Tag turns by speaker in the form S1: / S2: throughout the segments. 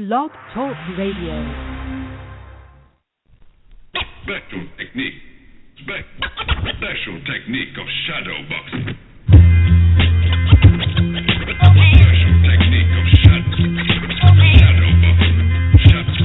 S1: Blog Talk Radio.
S2: Special technique. Special technique of shadow boxing. Special technique of shadow boxing. Shadow boxing. Shadow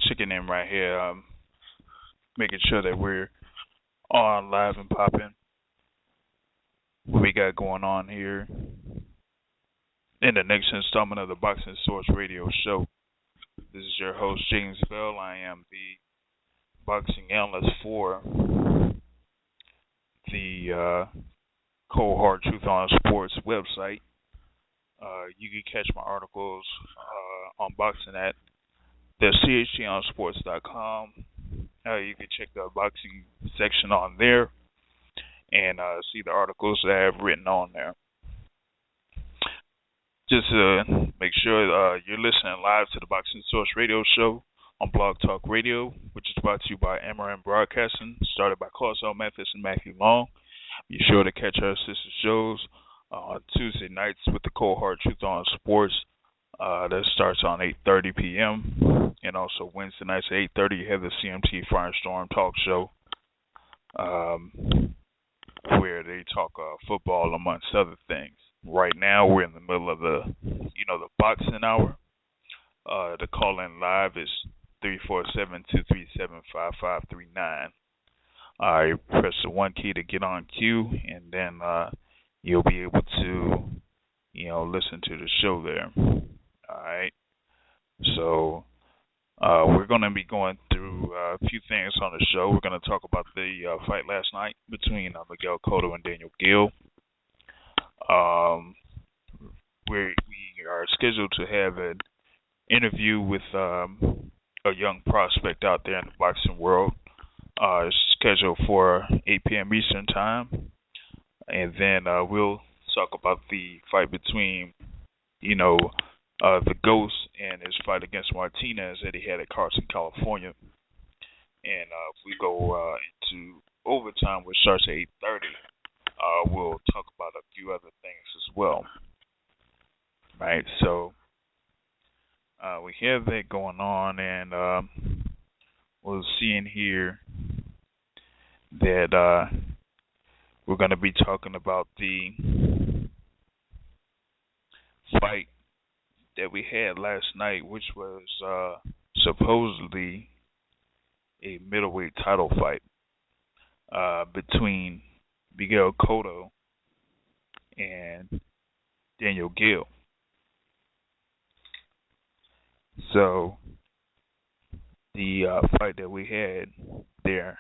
S3: Chicken in right here, making sure that we're on live and popping. What we got going on here in the next installment of the Boxing Source Radio Show. This is your host, James Bell. I am the boxing analyst for the Cold Hard Truth on Sports website. You can catch my articles on boxing at the chtonsports.com. You can check the boxing section on there and see the articles that I have written on there. Just make sure you're listening live to the Boxing Source Radio Show on Blog Talk Radio, which is brought to you by Amaran Broadcasting, started by Claus L. Mathis and Matthew Long. Be sure to catch our sister shows on Tuesday nights with the Cold Hard Truth on Sports. That starts on 8:30 p.m. And also Wednesday nights at 8:30 you have the CMT Firestorm Talk Show, where they talk football amongst other things. Right now we're in the middle of the boxing hour. The call-in live is 347-237-5539. You press the 1 key to get on queue, and then you'll be able to, listen to the show there. All right. So we're going to be going through a few things on the show. We're going to talk about the fight last night between Miguel Cotto and Daniel Gill. We are scheduled to have an interview with a young prospect out there in the boxing world. It's scheduled for 8 p.m. Eastern Time. And then we'll talk about the fight between, the Ghost and his fight against Martinez that he had at Carson, California. And if we go into overtime, which starts at 8:30, we'll talk about a few other things as well. Right, so we have that going on, and we'll see in here that we're going to be talking about the fight that we had last night, which was supposedly a middleweight title fight between Miguel Cotto and Daniel Gill. So the fight that we had there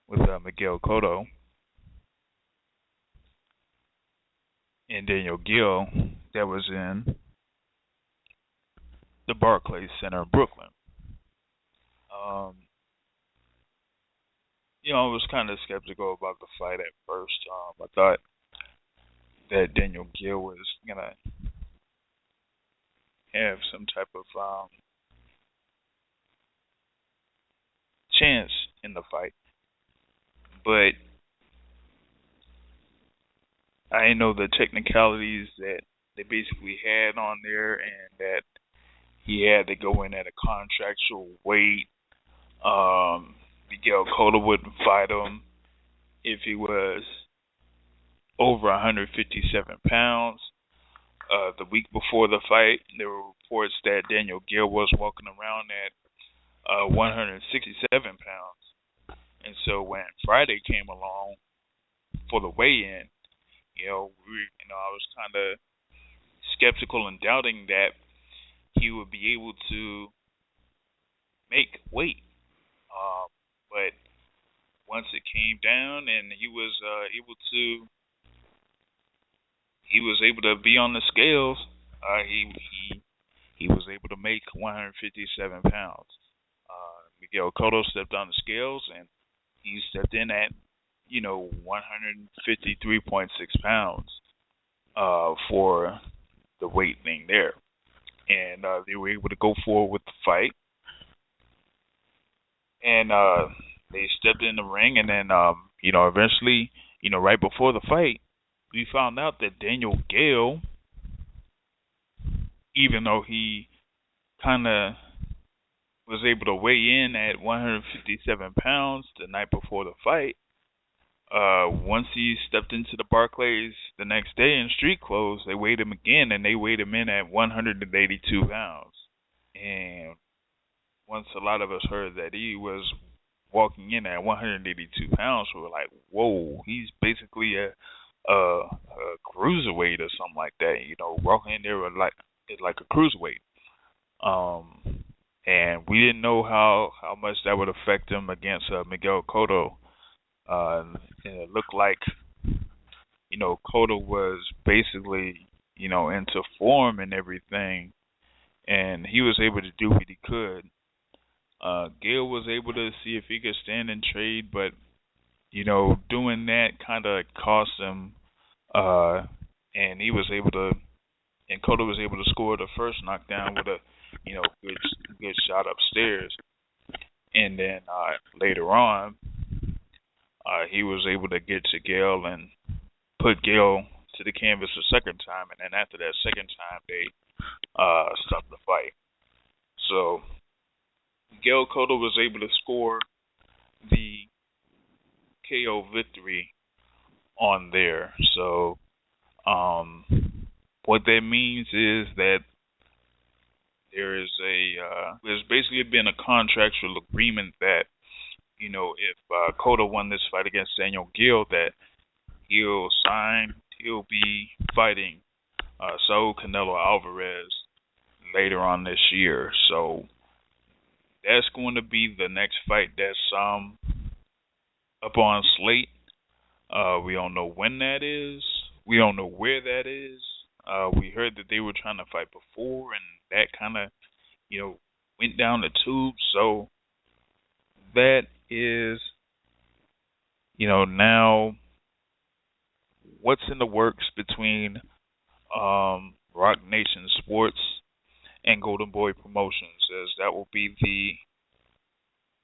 S3: with Miguel Cotto and Daniel Gill, that was in the Barclays Center in Brooklyn. I was kind of skeptical about the fight at first. I thought that Daniel Gill was gonna have some type of chance in the fight. But I know the technicalities that they basically had on there, and that he had to go in at a contractual weight. Miguel Cotto wouldn't fight him if he was over 157 pounds. The week before the fight, there were reports that Daniel Gill was walking around at 167 pounds. And so when Friday came along for the weigh-in, I was kind of skeptical and doubting that he would be able to make weight. But once it came down and he was able to be on the scales, he was able to make 157 pounds. Miguel Cotto stepped on the scales and he stepped in at 153.6 pounds for the weight thing there, and they were able to go forward with the fight. And they stepped in the ring, and then eventually, right before the fight, we found out that Daniel Gill, even though he kind of was able to weigh in at 157 pounds the night before the fight, once he stepped into the Barclays the next day in street clothes, they weighed him again, and they weighed him in at 182 pounds. And once a lot of us heard that he was walking in at 182 pounds, we were like, whoa, he's basically a cruiserweight or something like that. Walking in there with like a cruiserweight. And we didn't know how much that would affect him against Miguel Cotto. And it looked like, Cotto was basically, into form and everything, and he was able to do what he could. Gill was able to see if he could stand and trade, but, doing that kind of cost him, and he was able to, and Cotto was able to score the first knockdown with a, good shot upstairs. And then later on, he was able to get to Gill and put Gill to the canvas a second time, and then after that second time, they stopped the fight. So Miguel Cotto was able to score the KO victory on there. So what that means is that there's basically been a contractual agreement that, if Cotto won this fight against Daniel Gill, that he'll be fighting Saul Canelo Alvarez later on this year. So that's going to be the next fight that's up on slate. We don't know when that is. We don't know where that is. We heard that they were trying to fight before, and that kind of, went down the tube. So that is, now what's in the works between Rock Nation Sports and Golden Boy Promotions, as that will be the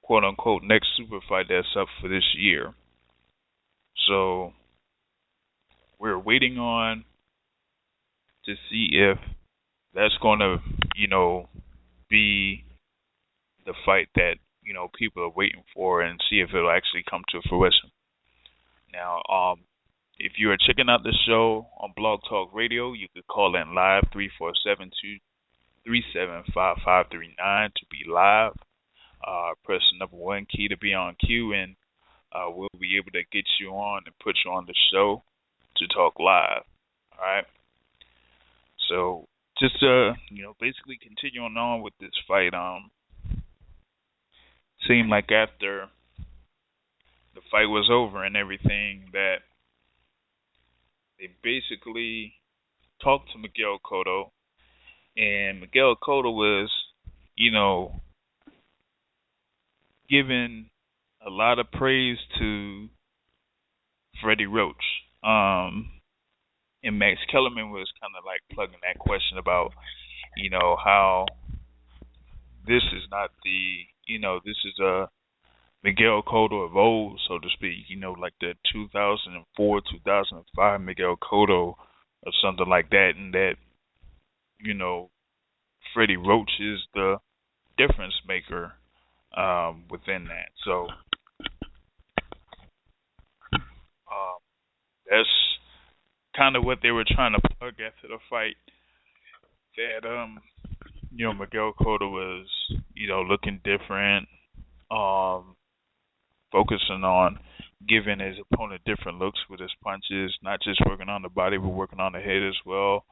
S3: quote-unquote next super fight that's up for this year. So we're waiting on to see if that's going to, be the fight that, people are waiting for, and see if it'll actually come to fruition. Now, if you are checking out the show on Blog Talk Radio, you could call in live 347-237-5539 to be live. Press the number 1 key to be on queue, and we'll be able to get you on and put you on the show to talk live. All right. So just basically continuing on with this fight. Seemed like after the fight was over and everything, that they basically talked to Miguel Cotto, and Miguel Cotto was, giving a lot of praise to Freddie Roach. And Max Kellerman was kind of like plugging that question about how this is not this is a Miguel Cotto of old, so to speak, like the 2004, 2005 Miguel Cotto or something like that, and that, you know, Freddie Roach is the difference maker within that. So um, that's kind of what they were trying to plug after the fight. That Miguel Cotto was looking different, focusing on giving his opponent different looks with his punches, not just working on the body but working on the head as well,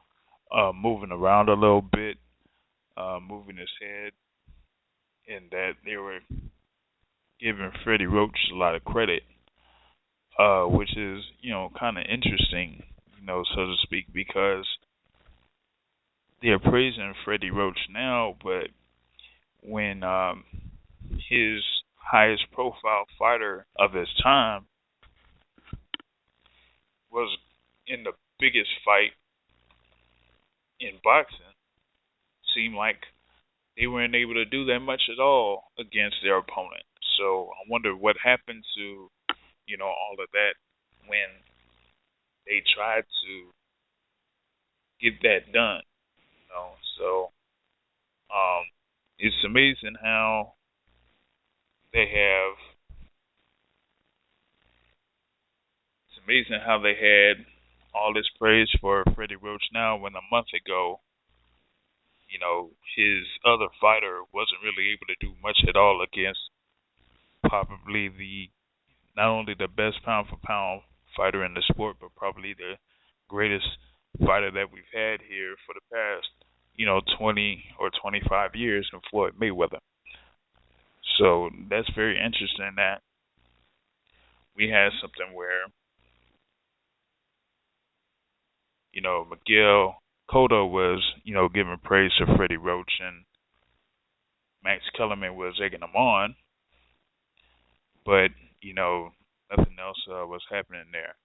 S3: moving around a little bit, moving his head, and that they were giving Freddie Roach a lot of credit, which is kind of interesting, so to speak, because they're praising Freddie Roach now, but when his highest profile fighter of his time was in the biggest fight in boxing, seemed like they weren't able to do that much at all against their opponent. So I wonder what happened to, all of that when they tried to get that done. So it's amazing how they have. It's amazing how they had all this praise for Freddie Roach now, when a month ago, his other fighter wasn't really able to do much at all against probably not only the best pound for pound fighter in the sport, but probably the greatest fighter that we've had here for the past 20 or 25 years in Floyd Mayweather. So that's very interesting that we had something where, Miguel Cotto was, giving praise to Freddie Roach, and Max Kellerman was egging him on, but, nothing else was happening there.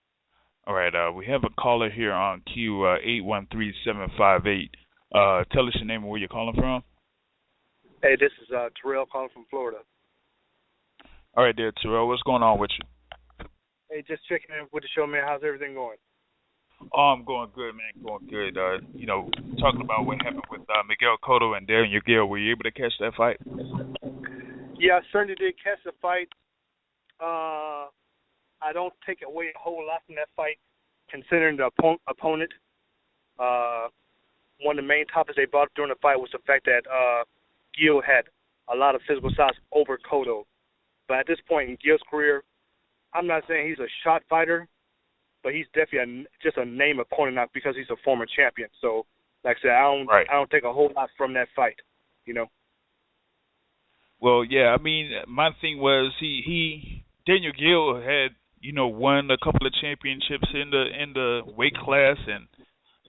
S3: All right, we have a caller here on Q, 813758. Tell us your name and where you're calling from.
S4: Hey, this is Terrell calling from Florida.
S3: All right there, Terrell. What's going on with you?
S4: Hey, just checking in with the show, man. How's everything going?
S3: Oh, I'm going good, man. Going good. Talking about what happened with Miguel Cotto and Daniel Gill. Were you able to catch that fight?
S4: Yeah, I certainly did catch the fight. I don't take away a whole lot from that fight, considering the opponent. One of the main topics they brought up during the fight was the fact that Gill had a lot of physical size over Cotto. But at this point in Gill's career, I'm not saying he's a shot fighter, but he's definitely just a name opponent, not because he's a former champion. So, like I said, I don't take a whole lot from that fight,
S3: Well, yeah, I mean, my thing was Daniel Gill had won a couple of championships in the weight class, and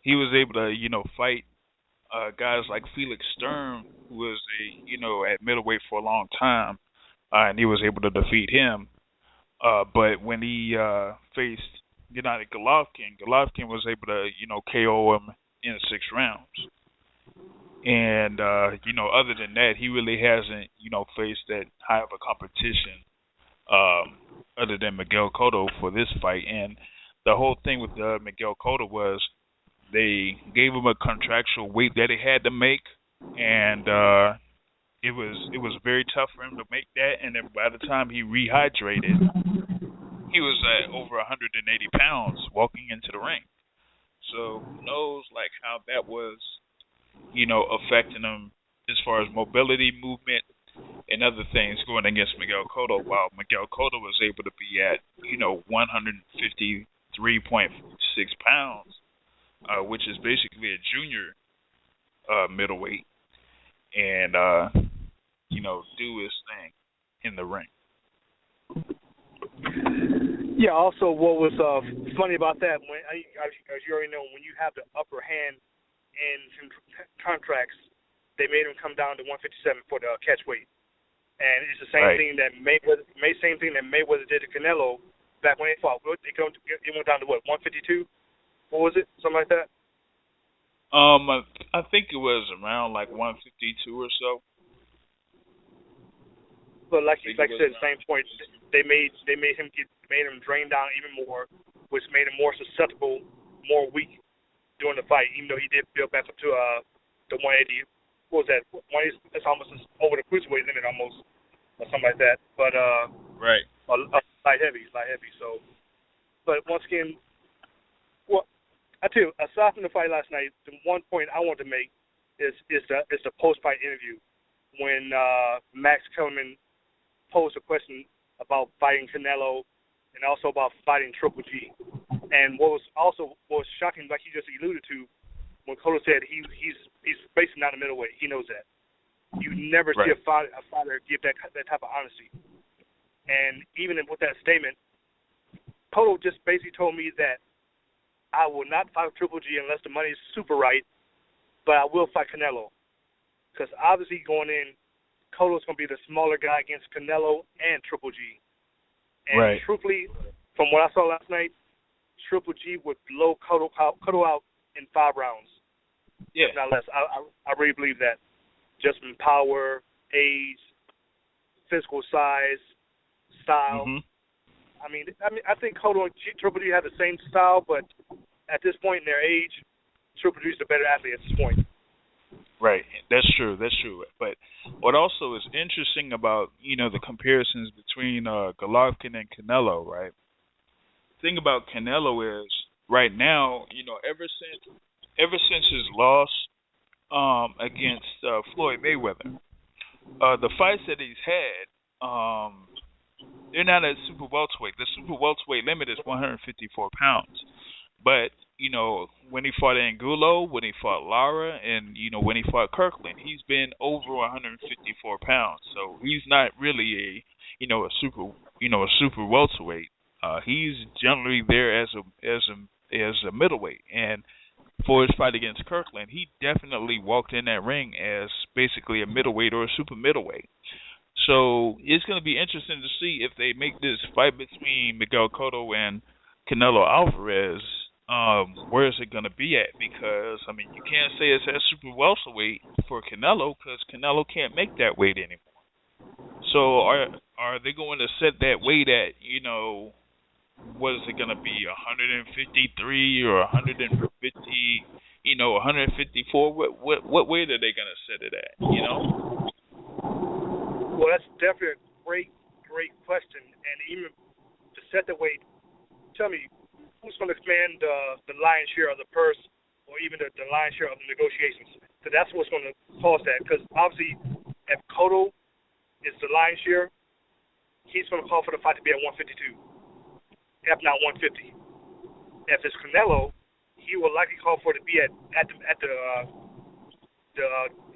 S3: he was able to fight guys like Felix Sturm, who was at middleweight for a long time, and he was able to defeat him. But when he faced Gennady Golovkin was able to KO him in 6 rounds. And other than that, he really hasn't faced that high of a competition other than Miguel Cotto for this fight. And the whole thing with Miguel Cotto was they gave him a contractual weight that he had to make, and it was very tough for him to make that. And then by the time he rehydrated, he was at over 180 pounds walking into the ring. So who knows how that was affecting him as far as mobility, movement, and other things going against Miguel Cotto, while Miguel Cotto was able to be at 153.6 pounds, which is basically a junior middleweight, and do his thing in the ring.
S4: Yeah. Also, what was funny about that, when as you already know, when you have the upper hand in contracts, they made him come down to 157 for the catch weight, and it's the same thing that Mayweather did to Canelo back when they fought. It went down to what, 152? What was it? Something like that.
S3: I think it was around like 152 or so.
S4: But like
S3: I
S4: you
S3: think it
S4: like you
S3: was
S4: said, same point. They made him drain down even more, which made him more susceptible, more weak during the fight. Even though he did build back up to the 180. What was that? 180? That's almost over the cruiserweight limit almost, or something like that. But
S3: right.
S4: light heavy. So, but once again, well, I tell you, aside from the fight last night, the one point I want to make is the post fight interview when Max Kellerman posed a question about fighting Canelo and also about fighting Triple G. And what was shocking, like you just alluded to, when Cotto said he's basically not a middleweight. He knows that. You never see a fighter give that type of honesty. And even with that statement, Cotto just basically told me that I will not fight Triple G unless the money is super right, but I will fight Canelo. Because obviously going in, Cotto's going to be the smaller guy against Canelo and Triple G. And truthfully, from what I saw last night, Triple G would blow Cotto out in 5 rounds.
S3: Yeah.
S4: If not less. I really believe that. Just from power, age, physical size, style.
S3: Mm-hmm.
S4: I think Cotto and Triple G have the same style, but at this point in their age, Triple G is the better athlete at this point.
S3: Right, that's true. But what also is interesting about the comparisons between Golovkin and Canelo, right? The thing about Canelo is right now, ever since his loss against Floyd Mayweather, the fights that he's had, they're not at super welterweight. The super welterweight limit is 154 pounds, but when he fought Angulo, when he fought Lara, and when he fought Kirkland, he's been over 154 pounds. So he's not really a super welterweight. He's generally there as a middleweight. And for his fight against Kirkland, he definitely walked in that ring as basically a middleweight or a super middleweight. So it's going to be interesting to see if they make this fight between Miguel Cotto and Canelo Alvarez. Where is it going to be at? Because, you can't say it's at super welterweight for Canelo because Canelo can't make that weight anymore. So are they going to set that weight at, what is it going to be, 153 or 150, 154? What weight are they going to set it at,
S4: Well, that's definitely a great question. And even to set the weight, tell me, who's going to command the lion's share of the purse or even the lion's share of the negotiations? So that's what's going to cause that. Because obviously, if Cotto is the lion's share, he's going to call for the fight to be at 152, if not 150. If it's Canelo, he will likely call for it to be at the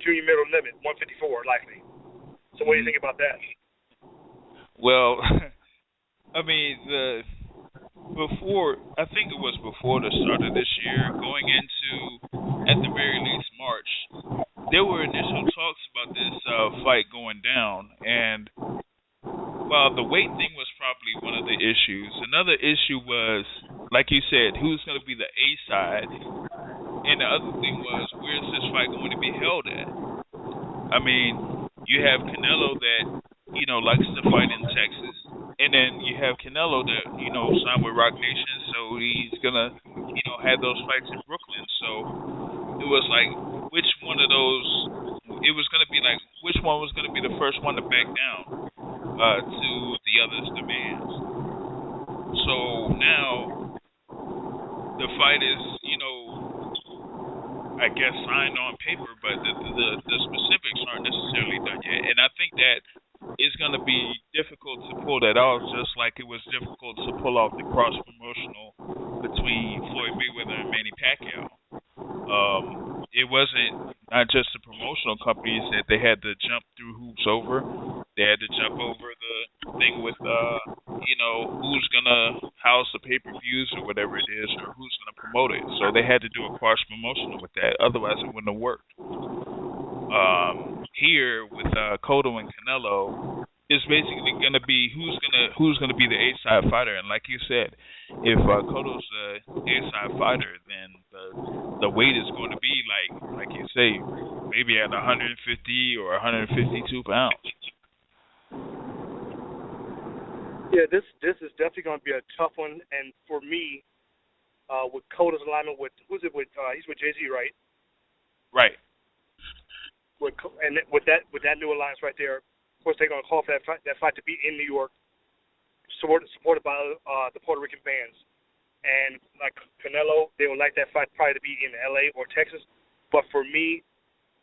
S4: junior middle limit, 154 likely. So what do you think about that?
S3: Well, I think it was before the start of this year, going into, at the very least, March, there were initial talks about this fight going down, and while the weight thing was probably one of the issues, another issue was, like you said, who's going to be the A side, and the other thing was, where's this fight going to be held at? You have Canelo that, likes to fight in Texas. And then you have Canelo that, signed with Rock Nation, so he's going to, have those fights in Brooklyn. So it was like, which one of those, it was going to be like, which one was going to be the first one to back down to the other's demands. So now the fight is, I guess signed on paper, but the specifics aren't necessarily done yet. And I think that it's going to be difficult to pull that off, just like it was difficult to pull off the cross-promotional between Floyd Mayweather and Manny Pacquiao. It wasn't not just the promotional companies that they had to jump through hoops over. They had to jump over the thing with, who's going to house the pay-per-views or whatever it is, or who's going to promote it. So they had to do a cross-promotional with that. Otherwise, it wouldn't have worked. Here with Cotto and Canelo, it's basically going to be who's going to be the A-side fighter. And like you said, if Cotto's the A-side fighter, then the weight is going to be like say maybe at 150 or 152 pounds.
S4: Yeah, this is definitely going to be a tough one, and for me, with Coda's alignment with he's with Jay-Z, right?
S3: Right.
S4: With that new alliance right there, of course they're going to call for that fight to be in New York, supported by the Puerto Rican bands, and like Canelo, they would like that fight probably to be in LA or Texas, but for me,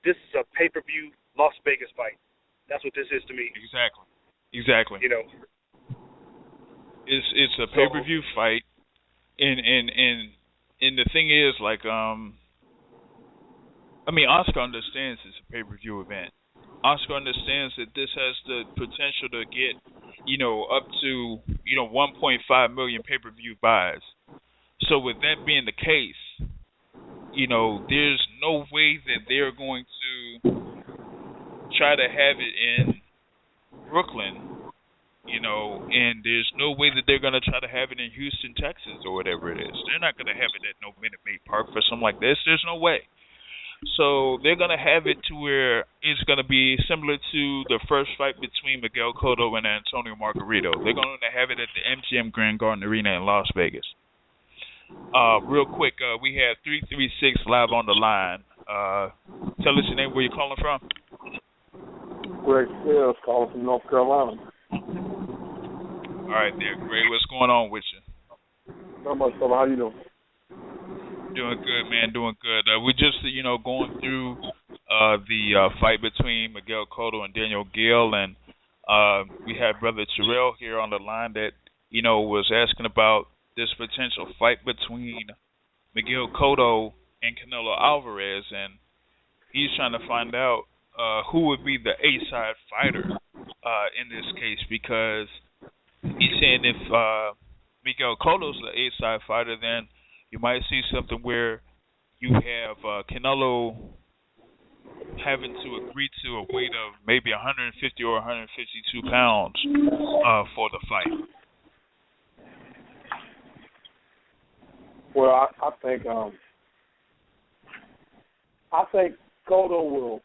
S4: this is a pay-per-view Las Vegas fight. That's what this is to me.
S3: Exactly.
S4: You know.
S3: It's a pay-per-view fight, and the thing is, like, I mean, Oscar understands it's a pay-per-view event. Oscar understands that this has the potential to get, up to, 1.5 million pay-per-view buys. So with that being the case, there's no way that they're going to try to have it in Brooklyn. And there's no way that they're going to try to have it in Houston, Texas, or whatever it is. They're not going to have it at no Minute Maid Park for something like this. There's no way. So they're going to have it to where it's going to be similar to the first fight between Miguel Cotto and Antonio Margarito. They're going to have it at the MGM Grand Garden Arena in Las Vegas. Real quick, we have 336 live on the line. Tell us your name, where you're calling from.
S5: Greg Sales calling from North Carolina.
S3: All right, there, Greg. What's going on with you?
S5: Not much, fella. How you doing?
S3: Doing good, man. Doing good. We're just, going through the fight between Miguel Cotto and Daniel Gill, and we had Brother Terrell here on the line that, was asking about this potential fight between Miguel Cotto and Canelo Alvarez, and he's trying to find out who would be the A-side fighter in this case, because he's saying if Miguel Cotto's the A-side fighter, then you might see something where you have Canelo having to agree to a weight of maybe 150 or 152 pounds for the fight.
S5: Well, I think Cotto will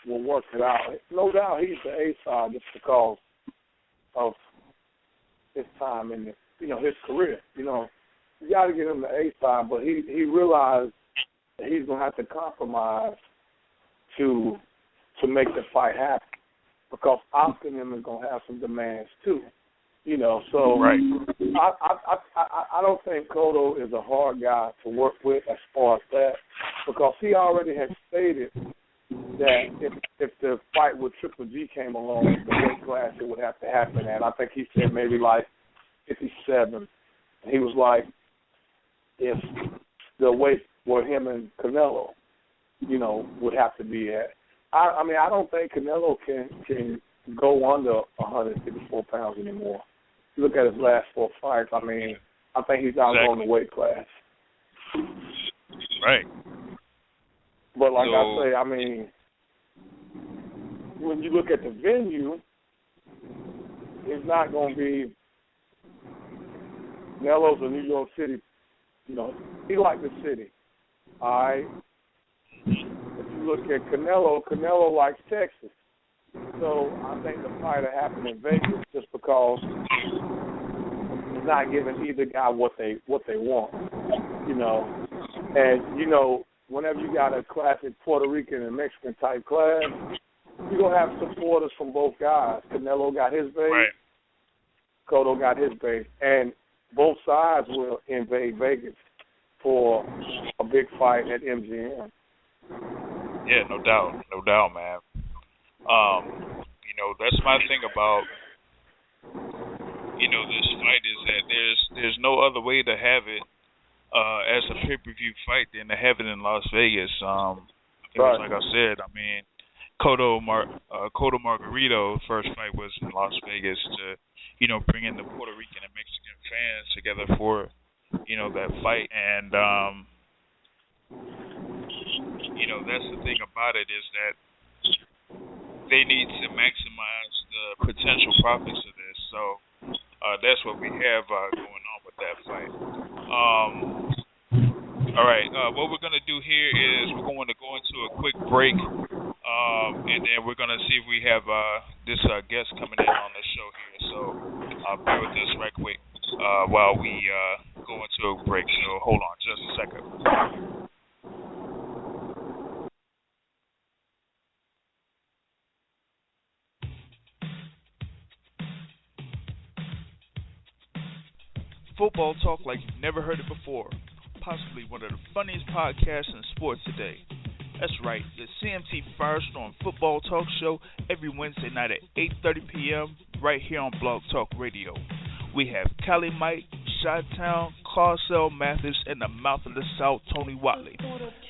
S5: work it out. No doubt he's the A-side just because of his time in his career. You got to get him the A-side, but he realized that he's going to have to compromise to make the fight happen, because Oscar and him is going to have some demands too. So
S3: right.
S5: I don't think Cotto is a hard guy to work with as far as that, because he already has stated that if the fight with Triple G came along, the weight class it would have to happen at. I think he said maybe like 57. He was like, if the weight where him and Canelo, would have to be at. I mean, I don't think Canelo can go under 154 pounds anymore. You look at his last 4 fights, I mean, I think he's outgrown the weight class.
S3: Right.
S5: But like I say, I mean, when you look at the venue, it's not going to be Canelo's in New York City. He likes the city. All right. If you look at Canelo likes Texas. So I think the fight will happen in Vegas just because it's not giving either guy what they want. And whenever you got a classic Puerto Rican and Mexican type class, you're gonna have supporters from both guys. Canelo got his base,
S3: right.
S5: Cotto got his base, and both sides will invade Vegas for a big fight at MGM.
S3: Yeah, no doubt, man. That's my thing about, this fight is that there's no other way to have it as a pay-per-view fight than to have it in Las Vegas. Right. Like I said, I mean, Cotto Margarito first fight was in Las Vegas to, bring in the Puerto Rican and Mexican fans together for, that fight. And, that's the thing about it is that they need to maximize the potential profits of this. So that's what we have going on with that fight. All right. What we're going to do here is we're going to go into a quick break, and then we're going to see if we have this guest coming in on the show here. So bear with us right quick while we go into a break. So hold on just a second. Football talk like you've never heard it before. Possibly one of the funniest podcasts in sports today. That's right, the CMT Firestorm Football Talk Show every Wednesday night at 8:30 p.m. right here on Blog Talk Radio. We have Cali Mike, Chi-Town, Carcel Mathis, and the mouth of the South, Tony Watley.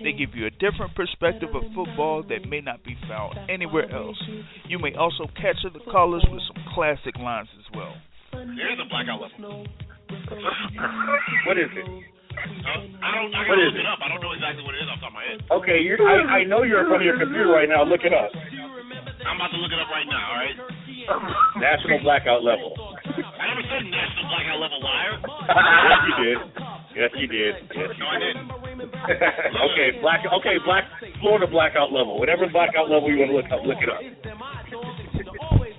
S3: They give you a different perspective of football that may not be found anywhere else. You may also catch the callers with some classic lines as well.
S6: There's a blackout level.
S7: What is it?
S6: I gotta look it up. I don't know exactly what it is off the top of my head.
S7: Okay, I know you're in front of your computer right now. Look it up.
S6: I'm about to look it up right now, alright?
S7: National blackout level.
S6: I never said national blackout level, liar.
S7: Yes, you did. Yes, you did.
S6: No, I didn't.
S7: Florida blackout level. Whatever blackout level you want to look it up.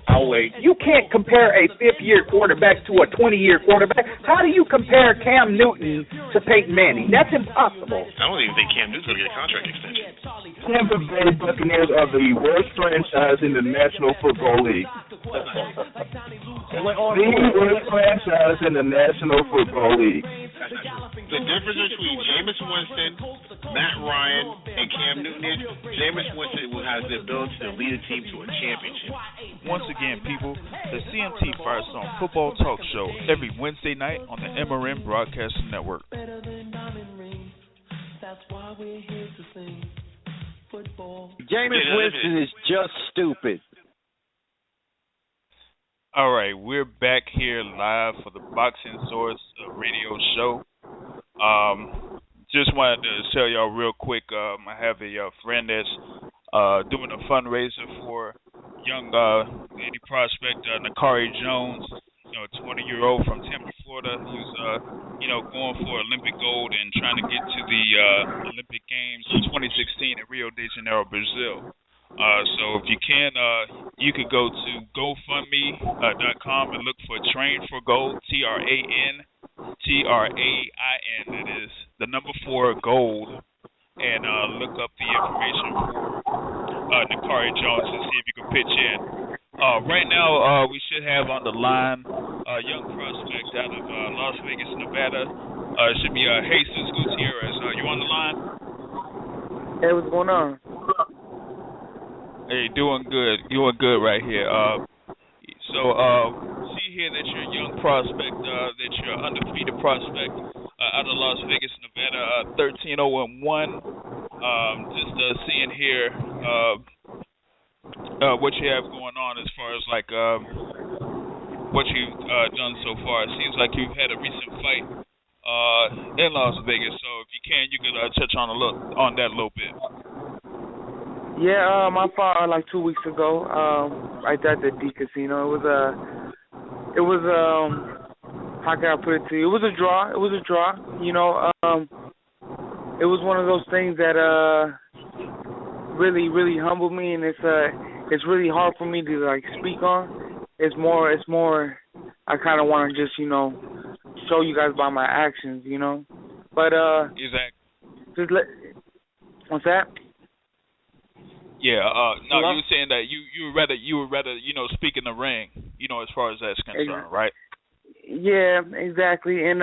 S7: I'll wait.
S8: You can't compare a fifth-year quarterback to a 20-year quarterback. How do you compare Cam Newton to Peyton Manning? That's impossible.
S6: I don't even think Cam Newton's going to get a contract extension.
S9: Tampa Bay Buccaneers are the worst franchise in the National Football League. The worst franchise in the National Football League.
S6: The difference between Jameis Winston, Matt Ryan, and Cam Newton is Jameis Winston has the ability to lead a team to a championship.
S3: Once again, people, the CMT Firestorm Football Talk Show every Wednesday night on the MRN Broadcasting Network.
S10: Jameis Winston is just stupid.
S3: All right, we're back here live for the Boxing Source radio show. Just wanted to tell y'all real quick, I have a friend that's doing a fundraiser for young lady prospect Nakari Jones, a 20-year-old from Tampa, Florida, who's going for Olympic gold and trying to get to the Olympic Games in 2016 in Rio de Janeiro, Brazil. So if you can, you could go to GoFundMe.com and look for Train for Gold, TRAIN. That is the number 4 gold, and look up the information for Nakari Jones and see if you can pitch in. Right now, we should have on the line a young prospect out of Las Vegas, Nevada. It should be Jesus Gutierrez. You on the line?
S11: Hey, what's going on?
S3: Hey, doing good right here. So, see here that you're a young prospect, that you're an undefeated prospect out of Las Vegas, Nevada, 13-0-1. Just seeing here what you have going on as far as like what you've done so far. It seems like you've had a recent fight in Las Vegas. So, if you can, you could touch on that a little bit.
S11: Yeah, I fought like 2 weeks ago, right there at the D Casino. It was how can I put it to you? It was a draw. It was one of those things that really, really humbled me, and it's really hard for me to like speak on. It's more. I kind of want to just show you guys by my actions, But
S3: exactly.
S11: What's that?
S3: Yeah, no, you were saying that you would rather speak in the ring, as far as that's concerned, right?
S11: Yeah, exactly. And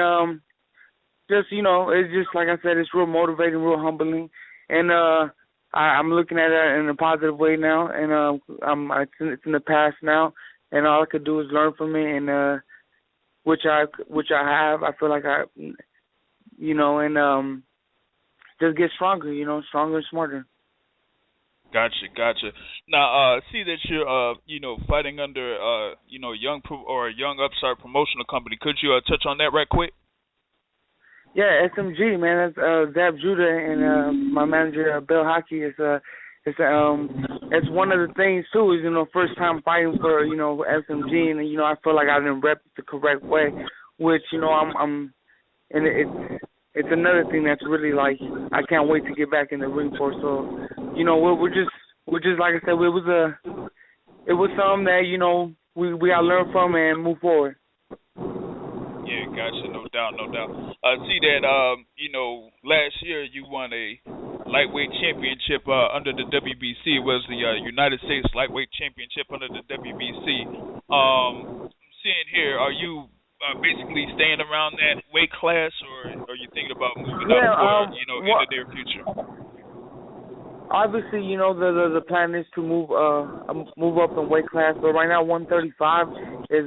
S11: it's just like I said, it's real motivating, real humbling, and I'm looking at it in a positive way now, and it's in the past now, and all I could do is learn from it, and which I have. I feel like and just get stronger, stronger and smarter.
S3: Gotcha. Now, see that you're, fighting under, a young upstart promotional company. Could you touch on that right quick?
S11: Yeah, SMG, man. That's Zab Judah and my manager, Bill Hockey. It's one of the things too. Is first time fighting for SMG, and I feel like I didn't rep it the correct way, which I'm and it's another thing that's really like I can't wait to get back in the ring for. So, you know, we're just like I said, it was something that, you know, we gotta learn from and move forward.
S3: Yeah, gotcha, no doubt. I see that you know, last year you won a lightweight championship under the WBC. It was the United States Lightweight Championship under the WBC. Seeing here, are you basically staying around that weight class, or are you thinking about moving up for, you know, in the near future?
S11: Obviously, you know, the plan is to move up in weight class, but right now 135 is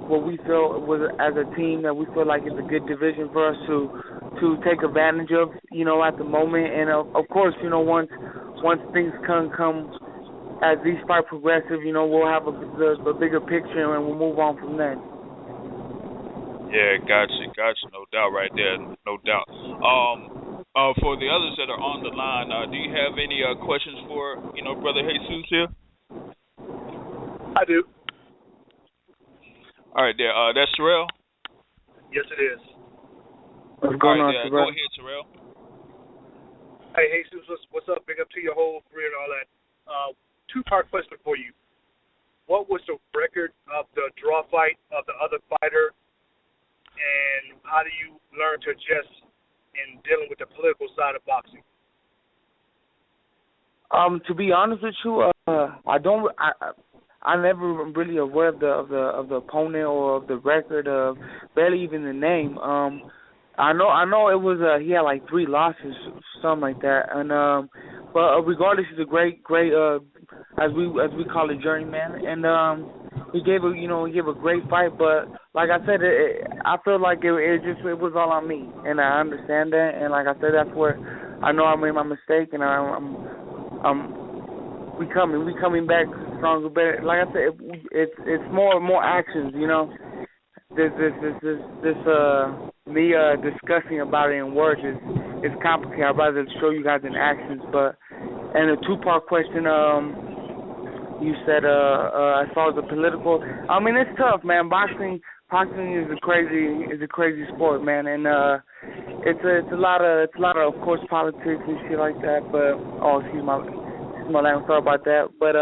S11: what we feel as a team that we feel like is a good division for us to take advantage of, you know, at the moment. And of course, you know, once things come as each fight progressive, you know, we'll have the bigger picture and we'll move on from there.
S3: Yeah, gotcha, no doubt right there, no doubt. For the others that are on the line, do you have any questions for, you know, Brother Jesus here?
S4: I do.
S3: All right, there. That's Terrell?
S4: Yes, it is.
S11: What's going on,
S3: Terrell? Go ahead, Terrell.
S4: Hey, Jesus, what's up? Big up to your whole career and all that. Two-part question for you. What was the record of the draw fight of the other fighter, and how do you learn to adjust in dealing with the political side of boxing?
S11: To be honest with you, I'm never really aware of the opponent or of the record, of barely even the name. I know it was he had like 3 losses, something like that, and but regardless, he's a great as we call it, journeyman, and he gave a great fight. But like I said, I feel like it was all on me, and I understand that. And like I said, that's where I know I made my mistake, and we coming back stronger, better. Like I said, it's more actions, you know. This me discussing about it in words is complicated. I'd rather show you guys in actions. But and a 2-part question, you said as far as the political, I mean, it's tough, man. Boxing is a crazy sport, man, and it's a lot of course, politics and shit like that. But excuse my language, sorry about that. But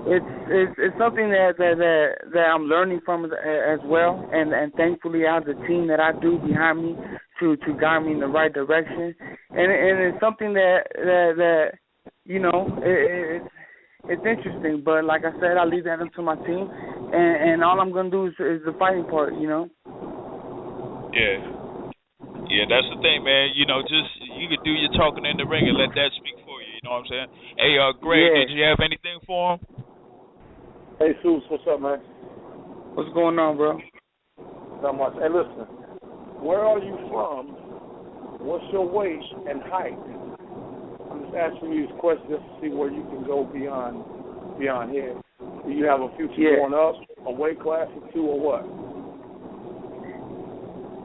S11: it's something that I'm learning from as well, and thankfully I have the team that I do behind me to guide me in the right direction, and it's something that you know, it's interesting, but like I said, I leave that up to my team, and all I'm gonna do is the fighting part, you know.
S3: Yeah, that's the thing, man. You know, just you could do your talking in the ring and let that speak for you. You know what I'm saying? Hey, Greg, Did you have anything for him?
S5: Hey, Seuss, what's up, man?
S11: What's going on, bro?
S5: Not much. Hey, listen, where are you from? What's your weight and height? I'm just asking you this question just to see where you can go beyond here. Do you have a future going up, a weight class or 2, or what?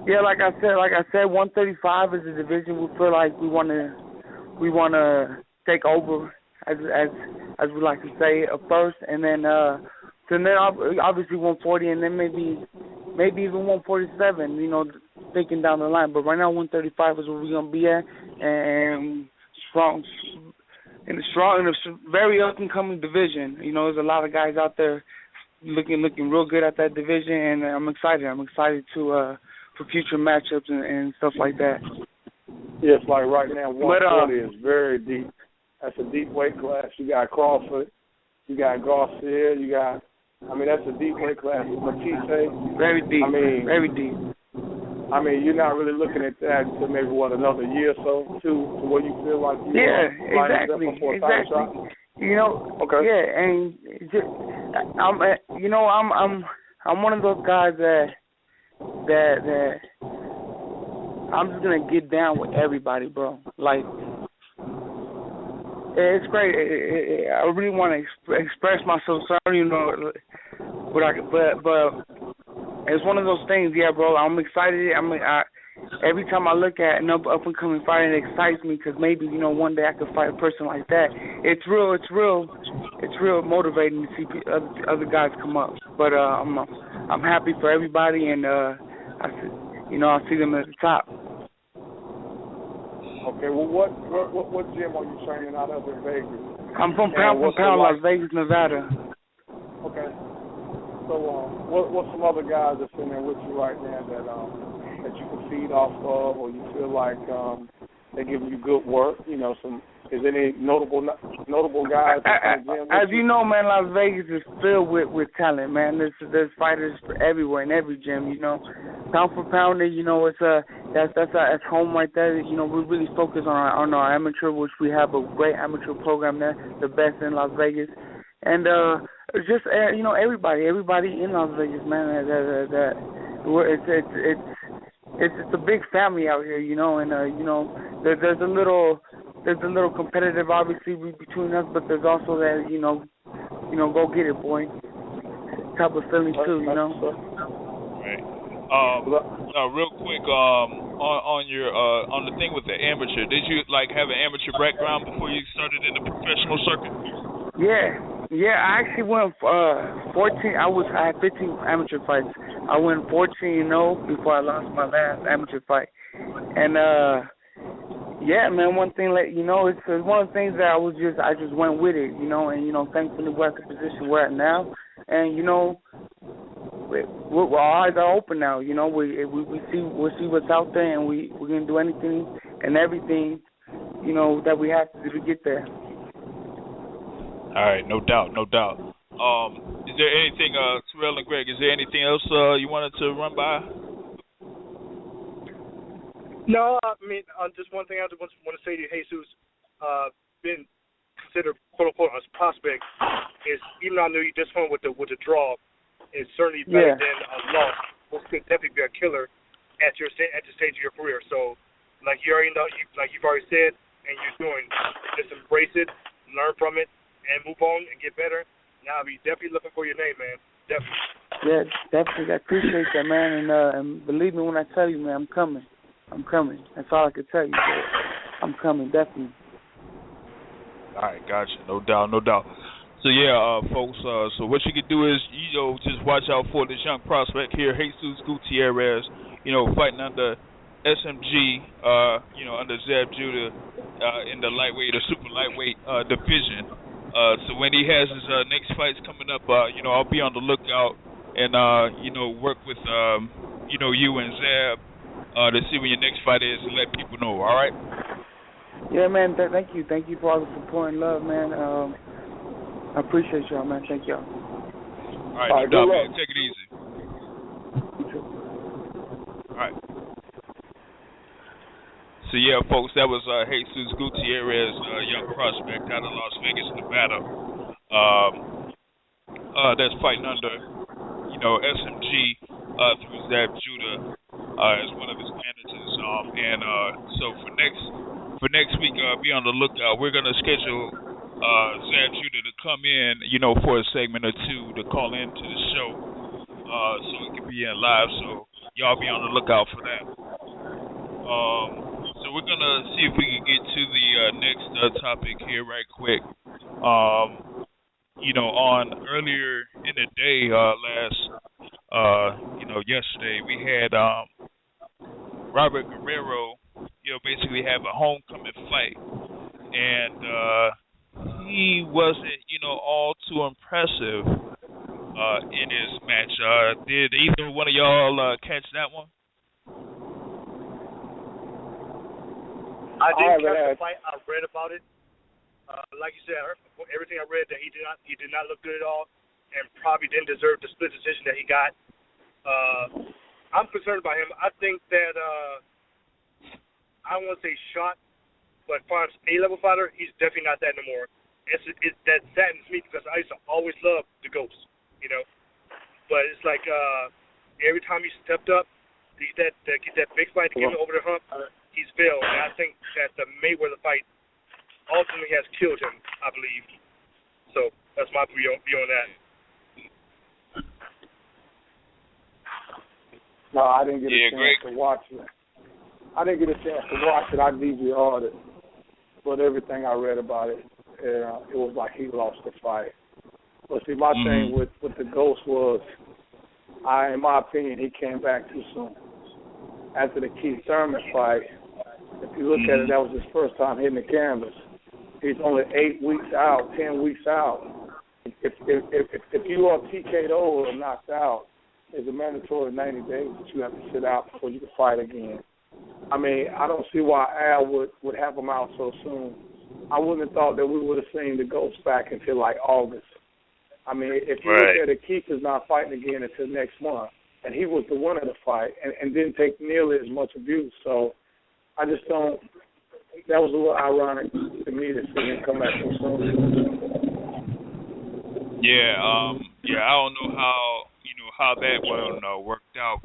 S11: Yeah, like I said, 135 is a division we feel like we want to take over, as we like to say, first, and then obviously 140, and then maybe even 147. You know, thinking down the line. But right now, 135 is where we're gonna be at, and strong in a very up and coming division. You know, there's a lot of guys out there looking real good at that division, and I'm excited. I'm excited to for future matchups and stuff like that.
S5: Yes, like right now, 140 is very deep. That's a deep weight class. You got Crawford, you got Garcia, that's a deep weight class. Matisse.
S11: Very deep. Very deep.
S5: I mean, you're not really looking at that until maybe, another year or so, to where you feel like you
S11: exactly. You know,
S5: okay.
S11: Yeah, and I'm one of those guys that I'm just gonna get down with everybody, bro. Like, it's great. I really want to express myself. Sorry, you know, but it's one of those things. Yeah, bro. I'm excited. Every time I look at an up and coming fighter, it excites me because maybe, you know, one day I could fight a person like that. It's real motivating to see other guys come up. But I'm happy for everybody, and I see them at the top.
S5: Okay, well, what gym are you training out of in Vegas?
S11: I'm from Pound, Las Vegas, Nevada.
S5: Okay. So, what's some other guys that's in there with you right now that you can feed off of, or you feel like they're giving you good work? Is any notable guys in the gym?
S11: As you know, man, Las Vegas is filled with talent, man. There's fighters everywhere in every gym. Pound for pound, it's that's home right there. We really focus on our amateur, which we have a great amateur program there, the best in Las Vegas, and just everybody in Las Vegas, man. It's a big family out here, and there's a little competitive, obviously, between us, but there's also that, go get it, boy, type of feeling too,
S3: Right. Real quick, on the thing with the amateur, did you have an amateur background before you started in the professional circuit?
S11: Yeah. I actually went 14. I had 15 amateur fights. I went 14-0 before I lost my last amateur fight, and yeah, man. One thing, it's one of the things that I just went with it, and thankfully we're at the position we're at now, and our eyes are open now. We see what's out there, and we're gonna do anything and everything, that we have to do to get there.
S3: All right, no doubt. Is there anything, Terrell and Greg? Is there anything else you wanted to run by?
S4: No, I mean, just one thing I just want to say to you, Jesus, been considered quote unquote a prospect, is even though I know you disappointed with the draw, is certainly better than a loss, which could definitely be a killer at the stage of your career. So, like you already know, you've already said, and you're doing, just embrace it, learn from it, and move on and get better. Now I'll be definitely looking for your name, man. Definitely.
S11: Yeah, definitely. I appreciate that, man. And believe me when I tell you, man, I'm coming. That's all I can tell you. I'm coming, definitely.
S3: All right, gotcha. No doubt. So yeah, folks. So what you can do is, just watch out for this young prospect here, Jesus Gutierrez. Fighting under SMG. Under Zab Judah in the lightweight or super lightweight division. So when he has his next fights coming up, I'll be on the lookout and work with you and Zab to see when your next fight is and let people know. All right.
S11: Yeah, man. Thank you for all the support and love, man. I appreciate y'all, man. Thank y'all.
S3: All right, no doubt, man. Take it easy. All right. So yeah, folks, that was Jesus Gutierrez, young prospect out of Las Vegas, Nevada. That's fighting under, SMG through Zab Judah as one of his managers. So for next week, be on the lookout. We're gonna schedule Zab Judah to come in, for a segment or two to call into the show, so it can be in live. So y'all be on the lookout for that. So we're going to see if we can get to the next topic here right quick. On earlier in the day, yesterday, we had Robert Guerrero, basically have a homecoming fight. And he wasn't, all too impressive in his match. Did either one of y'all catch that one?
S4: I didn't catch the fight. I read about it. Like you said, everything I read that he did not look good at all, and probably didn't deserve the split decision that he got. I'm concerned about him. I think that I don't want to say shot, but as far as A-level fighter, he's definitely not that anymore. That saddens me because I used to always love the Ghost, But it's like every time he stepped up, get that big fight to get him over the hump, he's failed. And I think that the Mayweather fight ultimately has killed him, I believe. So that's my view on that.
S5: No, I didn't get a chance to watch it. I DVR'd it. But everything I read about it, it was like he lost the fight. But see, my thing with the Ghost was, in my opinion, he came back too soon. after the Keith Thurman fight, if you look at it, that was his first time hitting the canvas. He's only 8 weeks out, 10 weeks out. If you are TK'd or knocked out, there's a mandatory 90 days that you have to sit out before you can fight again. I mean, I don't see why Al would have him out so soon. I wouldn't have thought that we would have seen the Ghost back until like August. I mean, if you look at it, Keith is not fighting again until next month, and he was the winner of the fight and didn't take nearly as much abuse. So I just don't. That was a little ironic to me to see him come back so soon.
S3: Yeah, I don't know how that one worked out.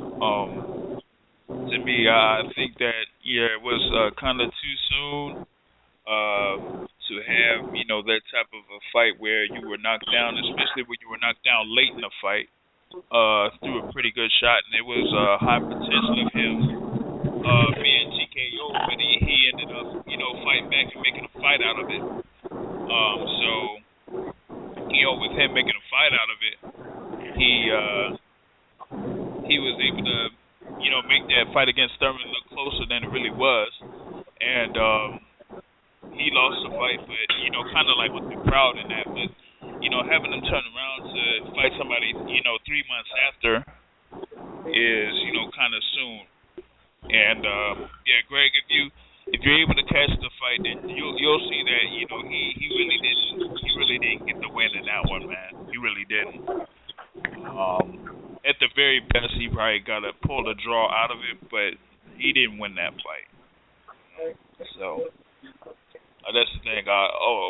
S3: To me, I think that it was kind of too soon to have that type of a fight where you were knocked down, especially when you were knocked down late in the fight through a pretty good shot, and it was high potential of him being TKO, but he ended up fighting back and making a fight out of it. So with him making a fight out of it, he was able to make that fight against Thurman look closer than it really was, and he lost the fight, but kind of like with the crowd in that, but having him turn around to fight somebody 3 months after is kind of soon. And Greg, if you're able to catch the fight, then you'll see that he really didn't get the win in that one, man. He really didn't. At the very best, he probably got to pull a draw out of it, but he didn't win that fight. So that's the thing.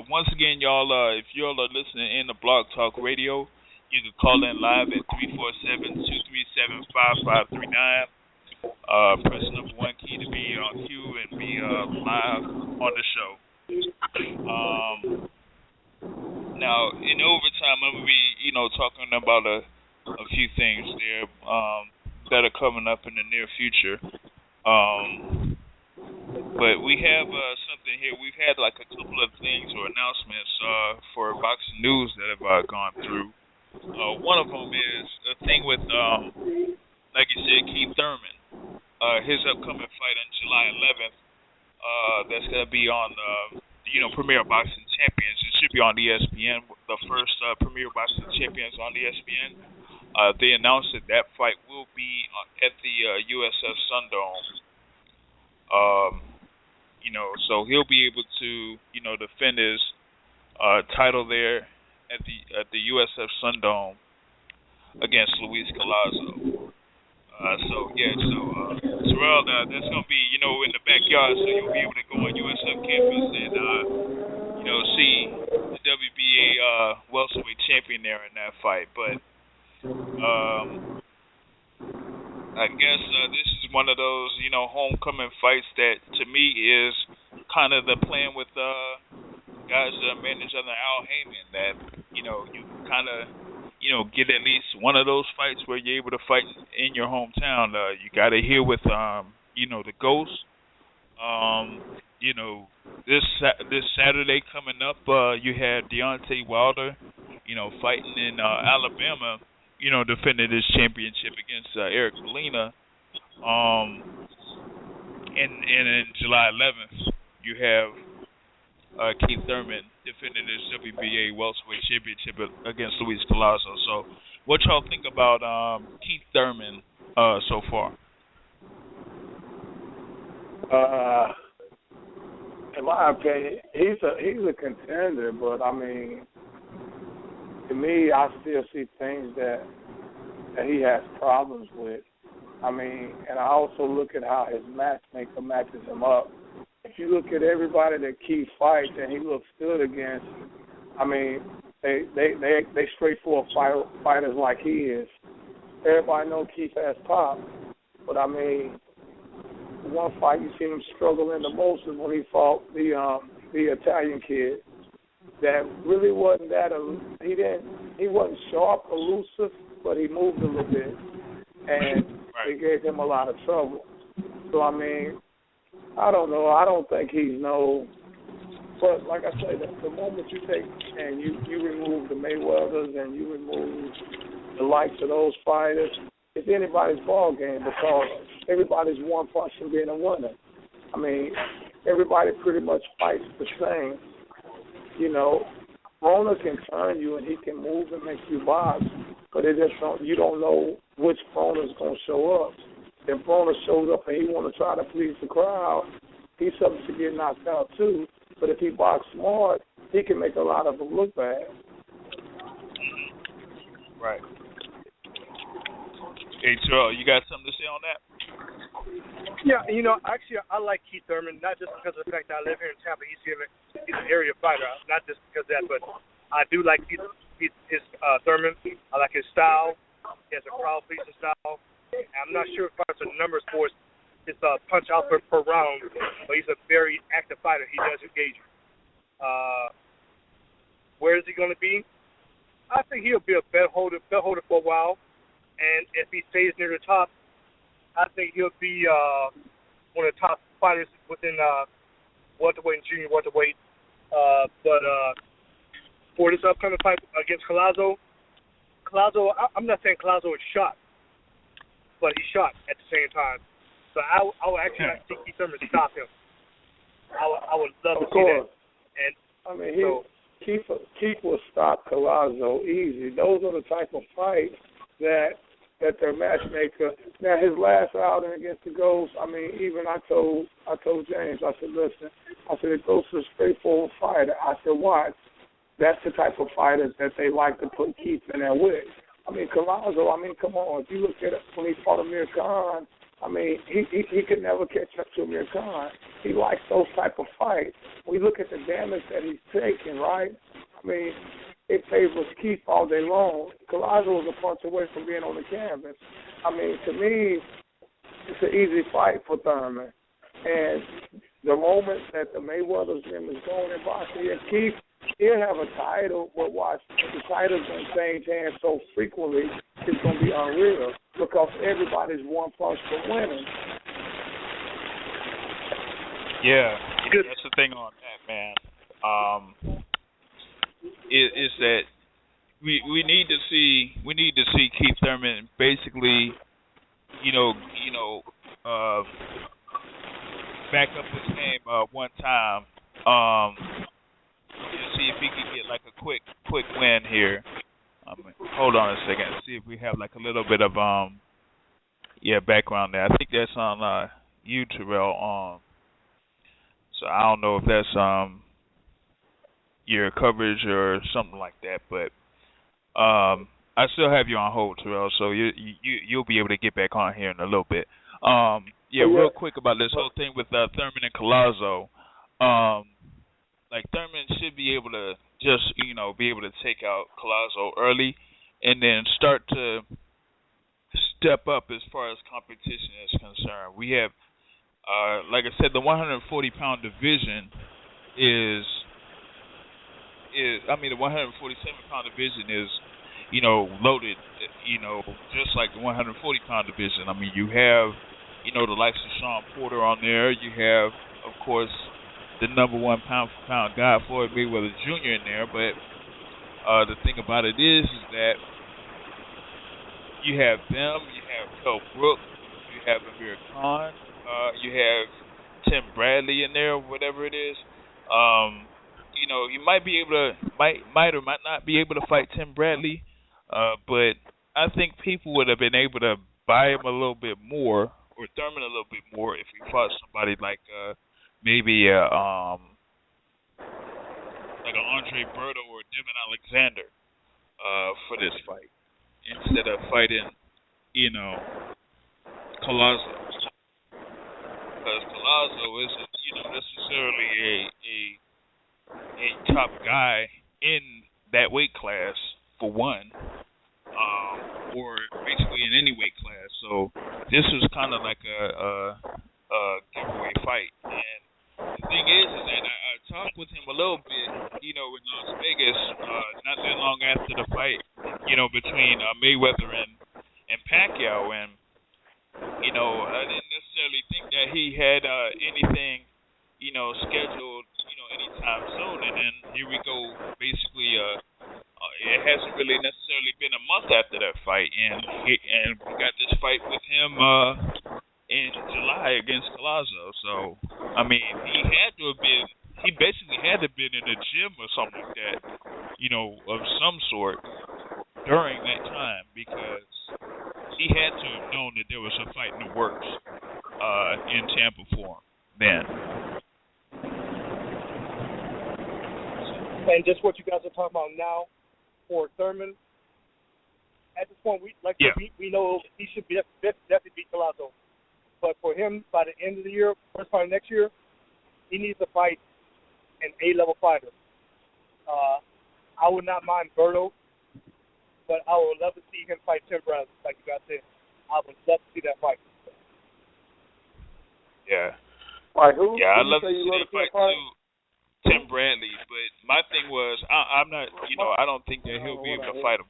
S3: Once again, y'all, if y'all are listening in the Blog Talk Radio, you can call in live at 347-237-5539. Press number 1 key to be on cue and be live on the show. Now, in overtime, I'm going to be, talking about a few things there that are coming up in the near future. But we have something here. We've had like a couple of things or announcements for boxing news that have gone through. One of them is a thing with, like you said, Keith Thurman. His upcoming fight on July 11th. That's going to be on Premier Boxing Champions. It should be on ESPN. The first Premier Boxing Champions on ESPN. They announced that fight will be at the USF Sundome. So he'll be able to, defend his title there at the USF Sundome against Luis Collazo. Terrell, that's going to be, in the backyard, so you'll be able to go on USF campus and, see the WBA welterweight champion there in that fight. But I guess this is one of those, homecoming fights that, to me, is kind of the plan with guys that manage under Al Heyman, that, you kind of, get at least one of those fights where you're able to fight in your hometown. You got to hear with, the Ghost. This Saturday coming up, you had Deontay Wilder, fighting in Alabama, defending his championship against Eric Molina. And in July 11th, you have Keith Thurman defending his WBA welterweight championship against Luis Collazo. So, what y'all think about Keith Thurman so far?
S5: In my opinion, he's a contender, but I mean, to me, I still see things that he has problems with. I mean, and I also look at how his matchmaker matches him up. If you look at everybody that Keith fights and he looks good against, I mean, they straightforward fighters like he is. Everybody knows Keith has pop, but I mean, one fight you seen him struggling the most is when he fought the Italian kid. That really wasn't that. He wasn't sharp, elusive, but he moved a little bit, and it gave him a lot of trouble. So I mean, I don't know. I don't think he's no. But like I say, the moment you take and you remove the Mayweathers and you remove the likes of those fighters, it's anybody's ball game because everybody's one punch from being a winner. I mean, everybody pretty much fights the same. You know, Broner can turn you and he can move and make you box, but you don't know which Broner's going to show up. If Broner shows up and he want to try to please the crowd, he's subject to get knocked out too. But if he box smart, he can make a lot of them look bad.
S3: Right. Hey, Terrell, you got something to say on that?
S4: Yeah, actually, I like Keith Thurman, not just because of the fact that I live here in Tampa. He's an area fighter, not just because of that, but I do like his Thurman. I like his style. He has a crowd-pleasing style. I'm not sure if it's the numbers for his punch output per round, but he's a very active fighter. He does engage. Where is he going to be? I think he'll be a belt holder for a while, and if he stays near the top, I think he'll be one of the top fighters within welterweight and junior welterweight. But for this upcoming fight against Collazo, I'm not saying Collazo is shot, but he's shot at the same time. So I would actually like to see Keith Thurman stop him. I would love to see that. And
S5: I mean, Keith will stop Collazo easy. Those are the type of fights that their matchmaker. Now his last outing against the Ghost, I mean, even I told James, I said, listen, the Ghost is a straightforward fighter. I said, watch. That's the type of fighters that they like to put Keith in there with. I mean, Collazo, come on. If you look at it when he fought Amir Khan, I mean, he could never catch up to Amir Khan. He likes those type of fights. We look at the damage that he's taking, right? I mean, it favors Keith all day long. Collazo was a punch away from being on the canvas. I mean, to me, it's an easy fight for Thurman. And the moment that the Mayweather's name is going in boxing, Keith, he'll have a title, but watch, the title's going to change hands so frequently, it's going to be unreal because everybody's one punch for winning.
S3: Yeah, that's the thing on that, man. Is that we need to see Keith Thurman basically, back up his game one time. See if he can get like a quick win here. Hold on a second. See if we have like a little bit of background there. I think that's on you, Terrell. So I don't know if that's your coverage or something like that, but I still have you on hold, Terrell. So you'll be able to get back on here in a little bit. Real quick about this whole thing with Thurman and Collazo. Like Thurman should be able to just be able to take out Collazo early, and then start to step up as far as competition is concerned. We have, like I said, the 140-pound division the 147-pound division is, loaded, just like the 140-pound division. I mean, you have, the likes of Sean Porter on there. You have, of course, the number one pound-for-pound guy, Floyd Mayweather Jr. in there. But the thing about it is that you have them, you have Kell Brook, you have Amir Khan, you have Tim Bradley in there, whatever it is. You might be able to, might or might not be able to fight Tim Bradley, but I think people would have been able to buy him a little bit more, or Thurman a little bit more, if he fought somebody like maybe like an Andre Berto or Devin Alexander for this fight, instead of fighting, Collazo, because Collazo isn't, necessarily a top guy in that weight class, for one, or basically in any weight class. So this was kind of like a giveaway fight. And the thing is that I talked with him a little bit, in Las Vegas, not that long after the fight, between Mayweather and Pacquiao, and I didn't necessarily think that he had anything, scheduled, anytime soon. And then here we go. Basically, it hasn't really necessarily been been a month after that fight, and we got this fight with him in July against Collazo. So I mean, he basically had to have been in the gym or something like that, of some sort during that time, because he had to have known that there was a fight in the works in Tampa for him then.
S4: And just what you guys are talking about now for Thurman, at this point, we know he should definitely beat Collazo. But for him, by the end of the year, first part of next year, he needs to fight an A-level fighter. I would not mind Berto, but I would love to see him fight Tim Bradley, like you guys said. I would love to see that fight.
S3: Yeah.
S5: Like who?
S3: Yeah, I'd
S5: Who
S3: love to see that fight too. Tim Bradley, but my thing was, I'm not, I don't think that he'll be able to fight him.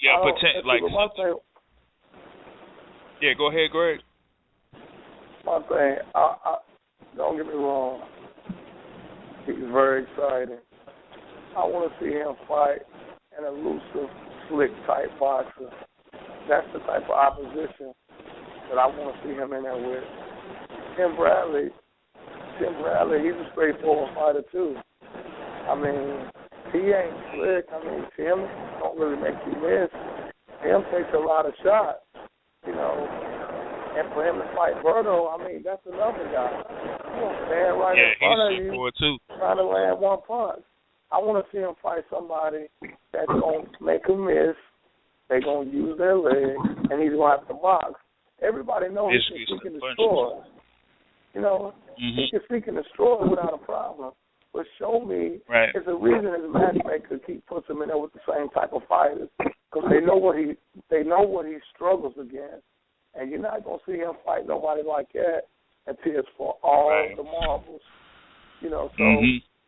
S3: Yeah, but yeah, go ahead, Greg.
S5: My thing, I don't get me wrong, he's very exciting. I want to see him fight an elusive, slick type boxer. That's the type of opposition that I want to see him in there with. Tim Bradley, he's a straightforward fighter too. I mean, he ain't slick. I mean, Tim don't really make you miss. Tim takes a lot of shots, And for him to fight Berto, I mean, that's another guy. He's going to stand right in front of you, trying to land one punch. I want to see him fight somebody that's going to make him miss. They're going to use their leg, and he's going to have to box. Everybody knows he can destroy. He can speak and destroy without a problem. But show me, it's a reason his matchmaker puts him in there with the same type of fighters, because they know what he struggles against, and you're not gonna see him fight nobody like that until it's for all the marbles. So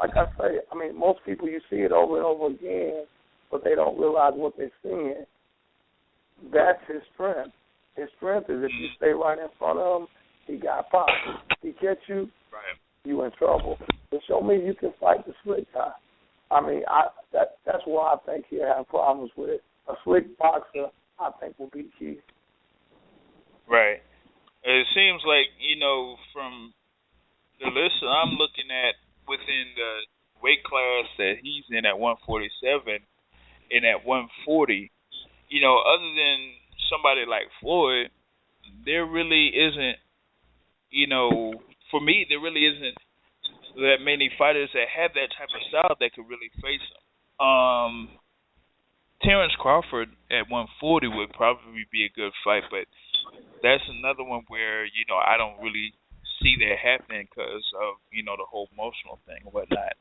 S5: like I say, I mean, most people you see it over and over again, but they don't realize what they're seeing. That's his strength. His strength is if you stay right in front of him, he got pop. He catch you, you in trouble. But show me you can fight the slick guy. I mean, that's why I think he'll have problems with it. A slick boxer, I think, will be the key.
S3: Right. It seems like, from the list I'm looking at within the weight class that he's in at 147 and at 140, other than somebody like Floyd, there really isn't, for me, there really isn't that many fighters that have that type of style that could really face him. Terrence Crawford at 140 would probably be a good fight, but that's another one where, I don't really see that happening because of, the whole emotional thing and whatnot.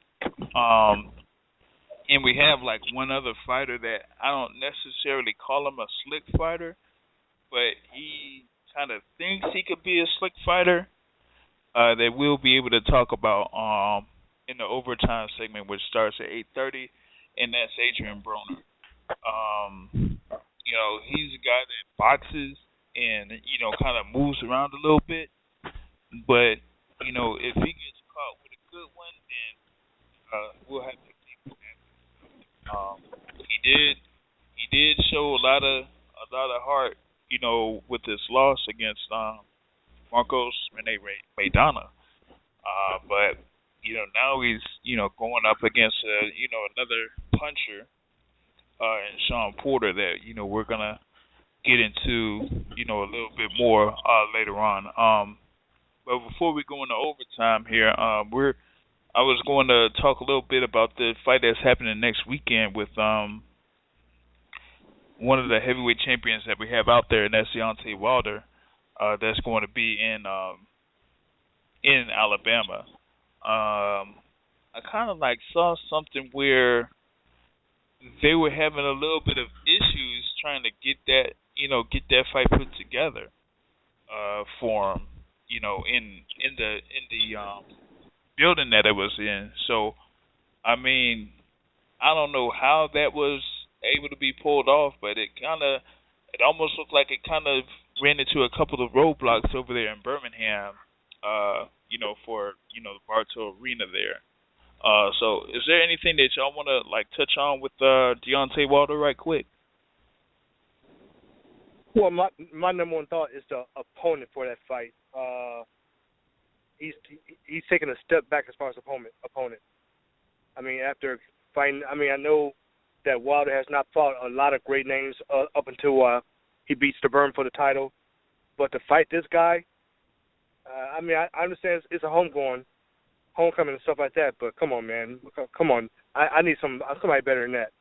S3: And we have, like, one other fighter that I don't necessarily call him a slick fighter, but he kind of thinks he could be a slick fighter. That we'll be able to talk about in the overtime segment, which starts at 8:30, and that's Adrian Broner. He's a guy that boxes and kind of moves around a little bit, but if he gets caught with a good one, then we'll have to see what happens. He did show a lot of heart, with this loss against Marcos Rene Maidana. But, now he's, going up against, another puncher in Sean Porter that, we're going to get into, a little bit more later on. But before we go into overtime here, I was going to talk a little bit about the fight that's happening next weekend with one of the heavyweight champions that we have out there, and that's Deontay Wilder. That's going to be in Alabama. I kind of saw something where they were having a little bit of issues trying to get that fight put together for him, in the building that it was in. So, I mean, I don't know how that was able to be pulled off, but it almost looked like it kind of ran into a couple of roadblocks over there in Birmingham, for, the Bartow Arena there. So is there anything that y'all want to like touch on with Deontay Wilder right quick?
S4: Well, my number one thought is the opponent for that fight. He's taking a step back as far as opponent. I mean, after fighting, I mean, I know that Wilder has not fought a lot of great names up until he beats Stiverne for the title, but to fight this guy, I mean, I understand it's a homecoming and stuff like that, but come on, man, come on. I need somebody better than that.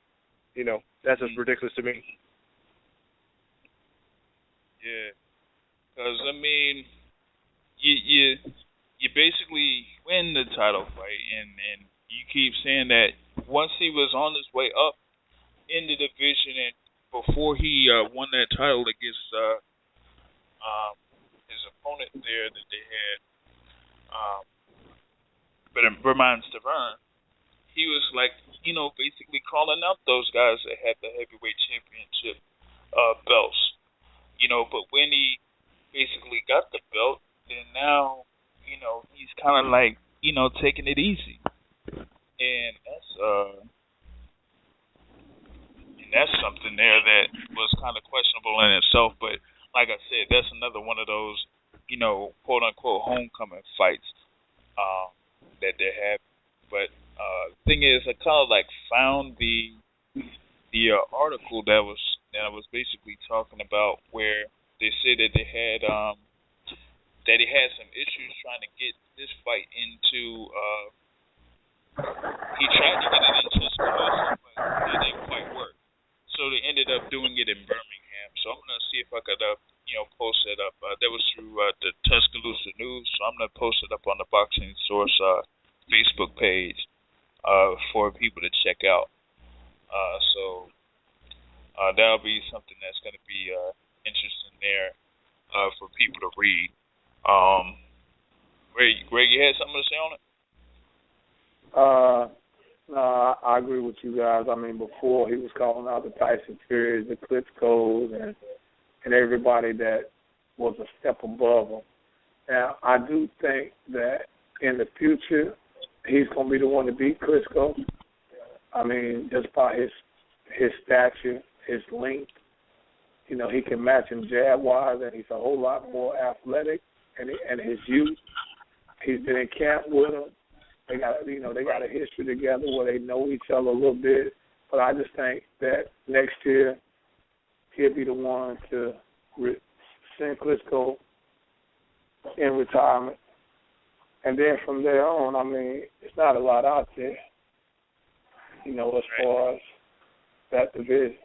S4: You know, that's just ridiculous to me.
S3: Yeah, because I mean, you basically win the title fight, and you keep saying that once he was on his way up in the division, and before he won that title against his opponent there that they had, but Bermane Stiverne, he was like, you know, basically calling out those guys that had the heavyweight championship belts. You know, but when he basically got the belt, then now, you know, he's kind of like, you know, taking it easy, and that's something there that was kind of questionable in itself. But like I said, that's another one of those, you know, quote unquote homecoming fights that they have. But the thing is, I kind of like found the article that I was basically talking about, where they said that they had that he had some issues trying to get this fight into. He tried to get it in Tuscaloosa, but it didn't quite work. So they ended up doing it in Birmingham. So I'm gonna see if I could, post it up. That was through the Tuscaloosa News. So I'm gonna post it up on the Boxing Source Facebook page for people to check out. So that'll be something that's going to be interesting there for people to read. Greg, you had something to say on it?
S5: No, I agree with you guys. I mean, before he was calling out the Tyson Furies, the Klitschko's, and everybody that was a step above him. Now, I do think that in the future, he's going to be the one to beat Klitschko. I mean, just by his stature, his length, you know, he can match him jab-wise, and he's a whole lot more athletic. And his youth, he's been in camp with him. They got a history together where they know each other a little bit. But I just think that next year he'll be the one to send Klitschko in retirement. And then from there on, I mean, it's not a lot out there, you know, as far as that division.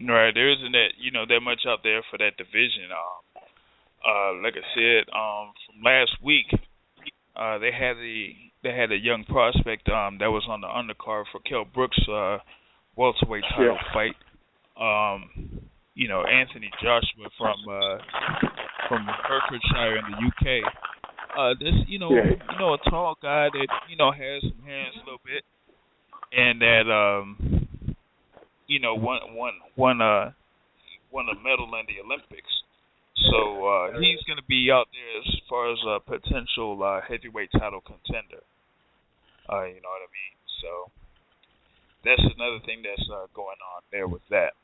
S3: Right, there isn't that much out there for that division. Like I said, from last week, they had a young prospect that was on the undercard for Kell Brooks' welterweight title fight. Anthony Joshua from Hertfordshire in the UK. A tall guy that has some hands a little bit, and that won a medal in the Olympics. So he's going to be out there as far as a potential heavyweight title contender. You know what I mean? So that's another thing that's going on there with that.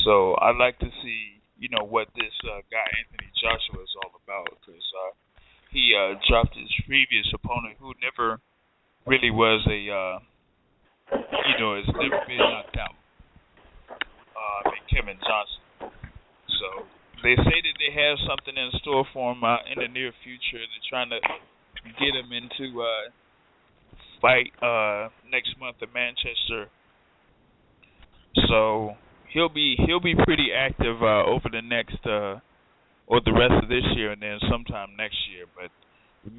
S3: So I'd like to see, what this guy Anthony Joshua is all about, because he dropped his previous opponent, who never really was has never been knocked out. Kevin Johnson. So they say that they have something in store for him in the near future. They're trying to get him into fight next month in Manchester. So he'll be pretty active over the next or the rest of this year, and then sometime next year. But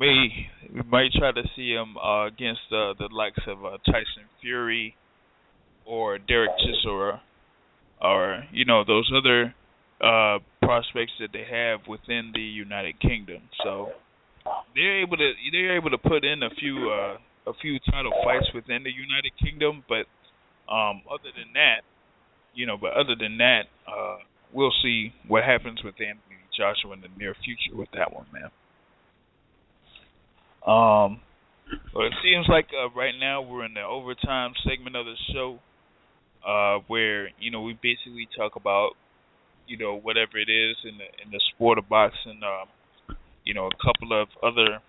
S3: we might try to see him against the likes of Tyson Fury or Derek Chisora, or those other prospects that they have within the United Kingdom. So they're able to put in a few title fights within the United Kingdom. But other than that, we'll see what happens with Anthony Joshua in the near future with that one, man. Well, it seems like right now we're in the overtime segment of the show, where we basically talk about whatever it is in the sport of boxing, a couple of other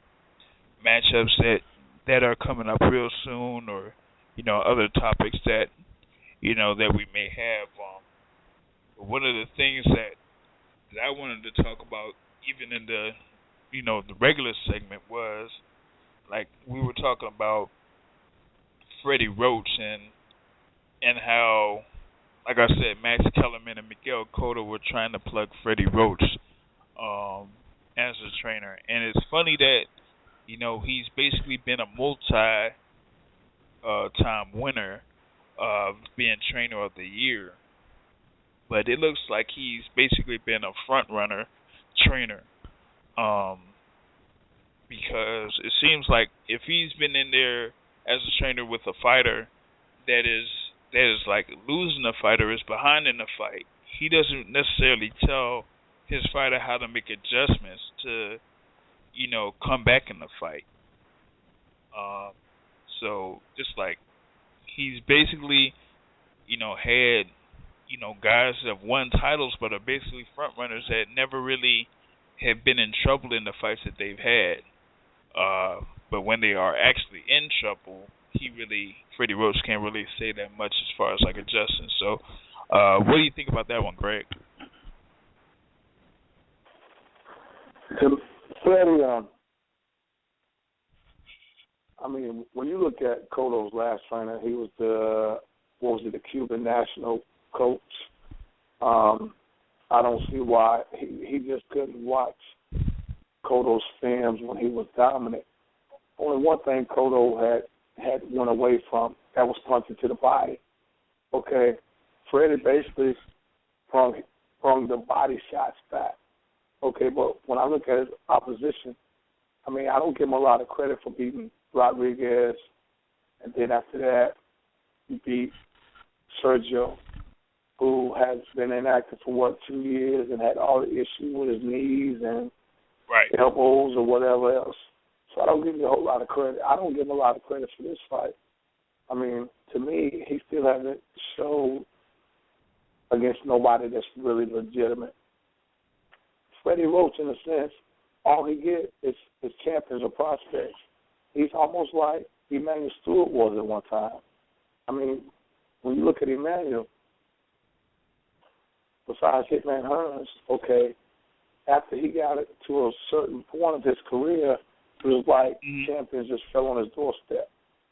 S3: matchups that are coming up real soon, or other topics that that we may have. But one of the things that I wanted to talk about, even in the the regular segment, was like we were talking about Freddie Roach and how, like I said, Max Kellerman and Miguel Cotto were trying to plug Freddie Roach as a trainer, and it's funny that he's basically been a multi-time winner of being trainer of the year, but it looks like he's basically been a front runner trainer, because it seems like if he's been in there as a trainer with a fighter that is like losing the fight or is behind in the fight, he doesn't necessarily tell his fighter how to make adjustments to come back in the fight. So just like he's basically had guys that have won titles but are basically front runners that never really have been in trouble in the fights that they've had. But when they are actually in trouble, Freddie Roach can't really say that much as far as like adjusting. So, what do you think about that one, Greg?
S5: Freddie, when you look at Cotto's last trainer, he was the Cuban national coach. I don't see why he just couldn't watch Cotto's films when he was dominant. Only one thing Cotto had went away from, that was punching to the body. Okay, Freddie basically sprung the body shots back. Okay, but when I look at his opposition, I don't give him a lot of credit for beating Rodriguez, and then after that, he beat Sergio, who has been inactive for 2 years and had all the issues with his knees and elbows or whatever else. So I don't give him a whole lot of credit. I don't give him a lot of credit for this fight. To me, he still hasn't showed against nobody that's really legitimate. Freddie Roach, in a sense, all he gets is champions or prospects. He's almost like Emmanuel Stewart was at one time. When you look at Emmanuel, besides Hitman Hearns, okay, after he got it to a certain point of his career, it was like champions just fell on his doorstep.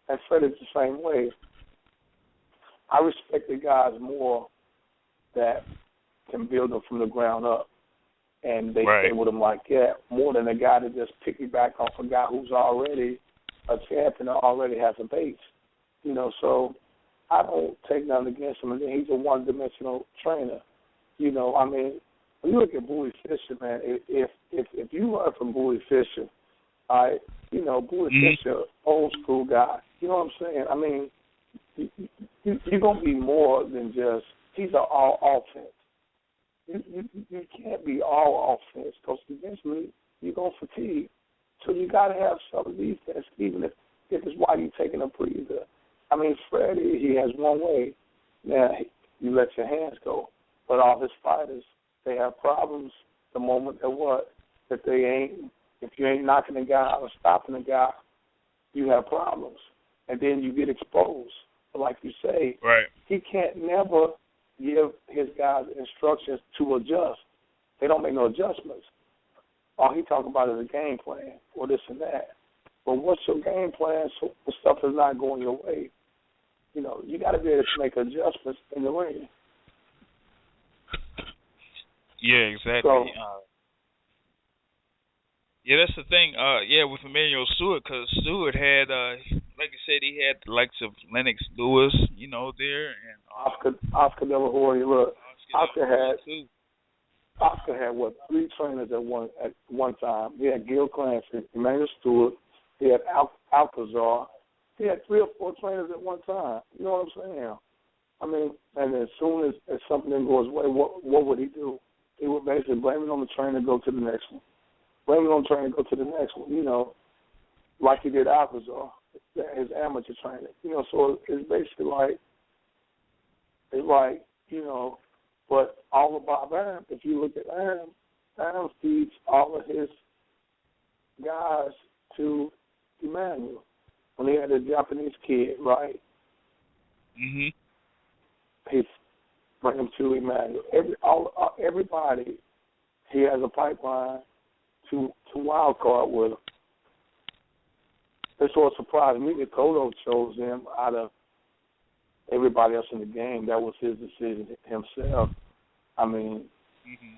S5: And Freddie's the same way. I respect the guys more that can build them from the ground up, and they stay with them like that, more than a guy that just piggyback off a guy who's already a champion or already has a base. So I don't take nothing against him. He's a one-dimensional trainer. When you look at Bowie Fischer, man, if you learn from Bowie Fischer, Bowie Fischer, old school guy. You know what I'm saying? You're going to be more than just, he's an all offense. You can't be all offense because eventually you're going to fatigue. So you got to have some defense, even if it's why you're taking a breather. Freddie, he has one way. Now, you let your hands go. But all his fighters, they have problems the moment if you ain't knocking a guy out or stopping a guy, you have problems. And then you get exposed. But like you say, he can't never give his guys instructions to adjust. They don't make no adjustments. All he talking about is a game plan or this and that. But what's your game plan so stuff is not going your way? You got to be able to make adjustments in the ring.
S3: Yeah, exactly.
S5: So,
S3: that's the thing. With Emmanuel Stewart, because Stewart had, like you said, he had the likes of Lennox Lewis, there, and
S5: Oscar De La Hoya. Look, Oscar had 3 trainers at one time. He had Gil Clancy, Emmanuel Stewart. He had Alcazar. He had 3 or 4 trainers at one time. You know what I'm saying? And as soon as something didn't go his way, what would he do? He would basically blame it on the trainer and go to the next one. Blame it on the trainer and go to the next one, like he did Alcazar. his amateur training. You know, so it's basically like but all of Bob Arum, if you look at Arum feeds all of his guys to Emmanuel when he had a Japanese kid, right?
S3: Mhm.
S5: He bring him to Emmanuel. Everybody, he has a pipeline to wild card with him. This what surprised me that Cotto chose him out of everybody else in the game. That was his decision himself. I mean,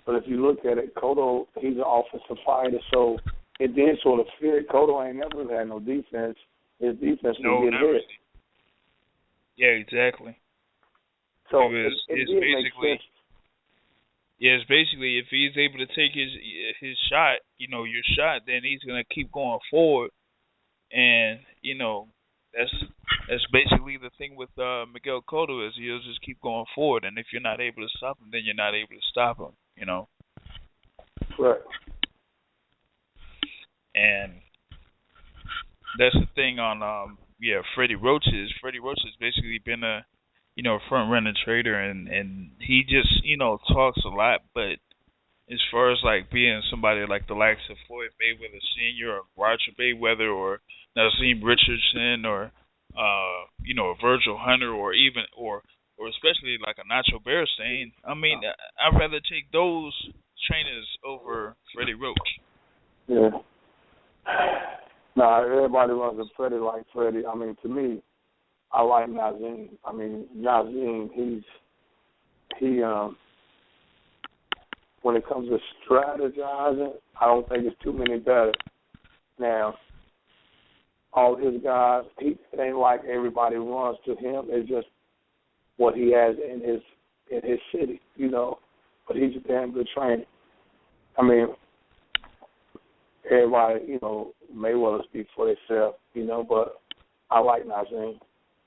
S5: but if you look at it, Cotto, he's an offensive fighter, so it did sort of fit. Cotto ain't never had no defense. His defense would get hit.
S3: Yeah, exactly.
S5: So
S3: it did make sense. Yeah, it's basically if he's able to take his shot, your shot, then he's gonna keep going forward, and that's basically the thing with Miguel Cotto is he'll just keep going forward, and if you're not able to stop him, then you're not able to stop him.
S5: Right.
S3: And that's the thing on Freddie Roach has basically been a front running trader, and he just talks a lot, but as far as like being somebody like the likes of Floyd Mayweather Sr. or Roger Mayweather or Nazeem Richardson or Virgil Hunter or especially like a Nacho Beristain, I mean, I'd rather take those trainers over Freddie Roach.
S5: Yeah. Nah, everybody runs a Freddie like Freddie. I mean, to me, I like Nazeem. I mean, Nazeem, he when it comes to strategizing, I don't think it's too many better. Now, all his guys, it ain't like everybody runs to him. It's just what he has in his city, But he's a damn good trainer. I mean, everybody, Mayweather speaks for themselves, but I like Nazeem.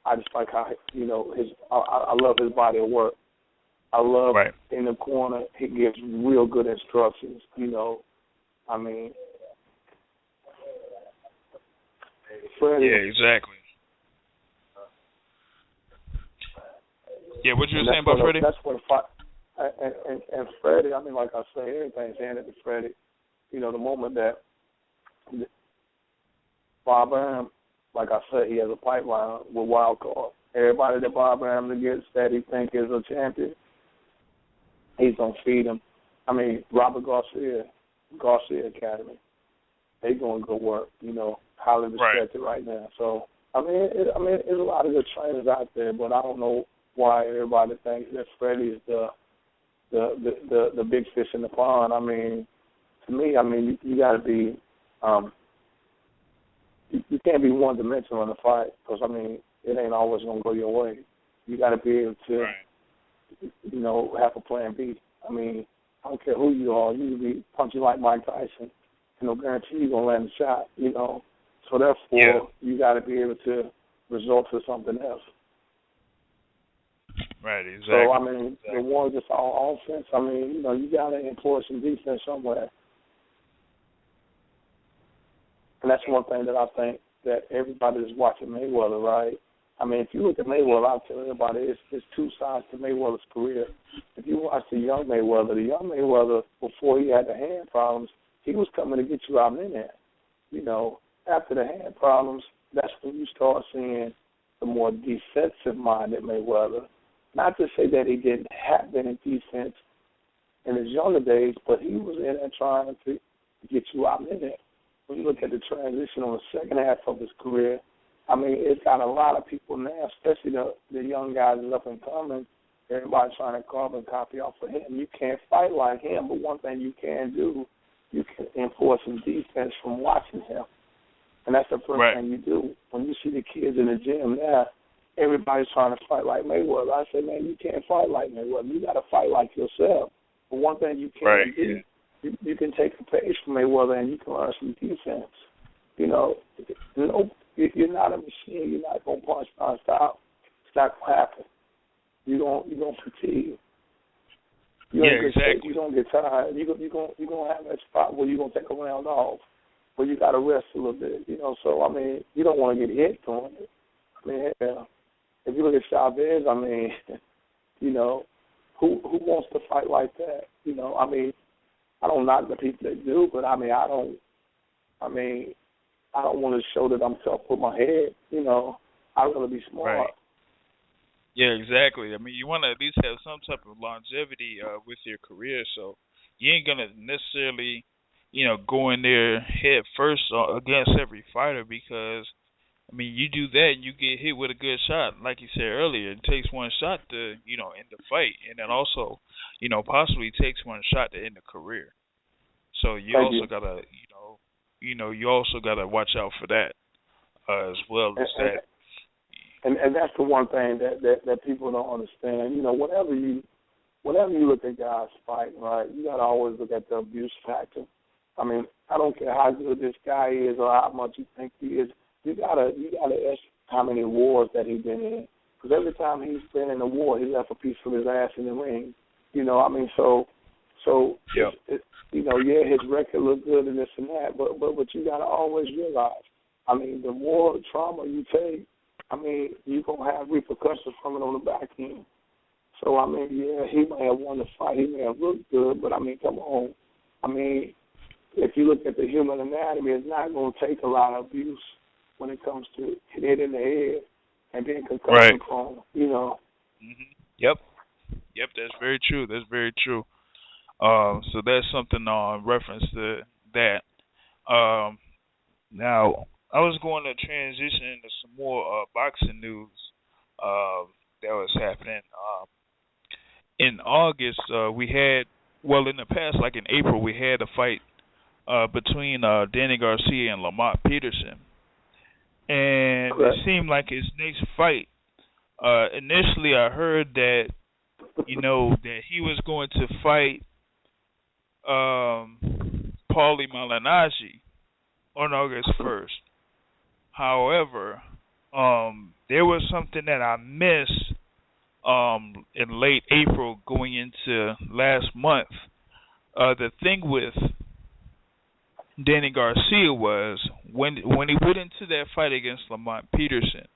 S5: I just like how, I love his body of work. I love in the corner, he gives real good instructions, I mean. Freddie,
S3: yeah, exactly. Yeah, what you were saying about Freddie?
S5: That's what and Freddie, I mean, like I say, everything's handed to Freddie. The moment that Bob Arum, like I said, he has a pipeline with wild card. Everybody that Bob Arum gets that he think is a champion, he's going to feed him. I mean, Robert Garcia Academy, they going to go work, highly respected right now. So, I mean, there's a lot of good trainers out there, but I don't know why everybody thinks that Freddie is the big fish in the pond. I mean, to me, you got to be, you can't be one-dimensional in the fight because, it ain't always going to go your way. You got to be able to, have a plan B. I don't care who you are. You can be punching like Mike Tyson. No guarantee you're going to land a shot, So, therefore, you got to be able to resort to something else.
S3: Right, exactly.
S5: So, the war just all offense. You got to employ some defense somewhere. And that's one thing that I think that everybody that's watching Mayweather, right? If you look at Mayweather, I'll tell everybody it's two sides to Mayweather's career. If you watch the young Mayweather, before he had the hand problems, he was coming to get you out in there. After the hand problems, that's when you start seeing the more defensive-minded Mayweather. Not to say that he didn't have been in defense in his younger days, but he was in there trying to get you out in there. When you look at the transition on the second half of his career, it's got a lot of people now, especially the young guys that's up and coming, everybody trying to carbon copy off of him. You can't fight like him, but one thing you can do, you can enforce some defense from watching him. And that's the first thing you do. When you see the kids in the gym now, everybody's trying to fight like Mayweather. I say, man, you can't fight like Mayweather. You got to fight like yourself. But one thing you can do, you can take a page from Mayweather and you can learn some defense. You're not a machine. You're not going to punch nonstop. It's not going to happen. You're going to fatigue. You're going to get tired. You're going to have that spot where you're going to take a round off. well, you got to rest a little bit, you know. So, I mean, you don't want to get hit doing it. I mean, hell, if you look at Chavez, I mean, you know, who wants to fight like that? You know, I mean, I don't knock the people that do, but I mean, I don't want to show that I'm tough with my head. You know, I'd rather be smart.
S3: Right. Yeah, exactly. I mean, you want to at least have some type of longevity with your career, so you ain't gonna necessarily, you know, go in there head first against every fighter, because I mean, you do that and you get hit with a good shot. Like you said earlier, it takes one shot to, you know, end the fight, and then also, you know, possibly takes one shot to end the career. So you also gotta, you also gotta watch out for that as well as that.
S5: And that's the one thing that people don't understand. You know, whenever you look at guys fighting, right, you gotta always look at the abuse factor. I mean, I don't care how good this guy is or how much you think he is. You gotta ask how many wars that he's been in, because every time he's been in a war, he left a piece of his ass in the ring. You know, I mean, so
S3: yep.
S5: You know, yeah, his record look good and this and that, but you gotta always realize, I mean, the more trauma you take, I mean, you're gonna have repercussions from it on the back end. So I mean, yeah, he may have won the fight, he may have looked good, but I mean, come on, I mean, if you look at the human anatomy, it's not gonna take a lot of abuse when it comes to hit in the head and being concussion prone, you know.
S3: Mm-hmm. Yep, that's very true. That's very true. So that's something on reference to that. Now, I was going to transition into some more boxing news that was happening. In August, we had, well, in the past, like in April, we had a fight between Danny Garcia and Lamont Peterson. And it seemed like his next fight, initially I heard that, you know, that he was going to fight Paulie Malignaggi on August 1st. However, there was something that I missed in late April going into last month. The thing with Danny Garcia was when he went into that fight against Lamont Peterson,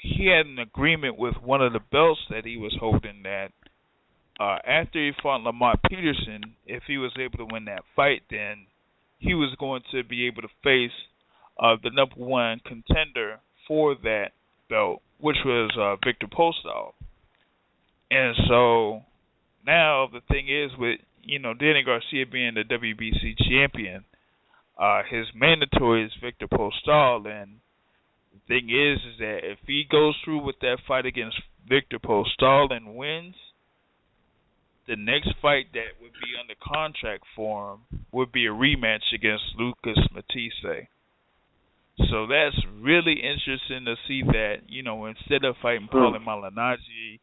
S3: he had an agreement with one of the belts that he was holding that after he fought Lamont Peterson, if he was able to win that fight, then he was going to be able to face the number one contender for that belt, which was Victor Postol. And so now the thing is, with, you know, Danny Garcia being the WBC champion, his mandatory is Victor Postol, and the thing is that if he goes through with that fight against Victor Postol and wins, the next fight that would be under contract for him would be a rematch against Lucas Matisse. So that's really interesting to see that, you know, instead of fighting Paulie Malignaggi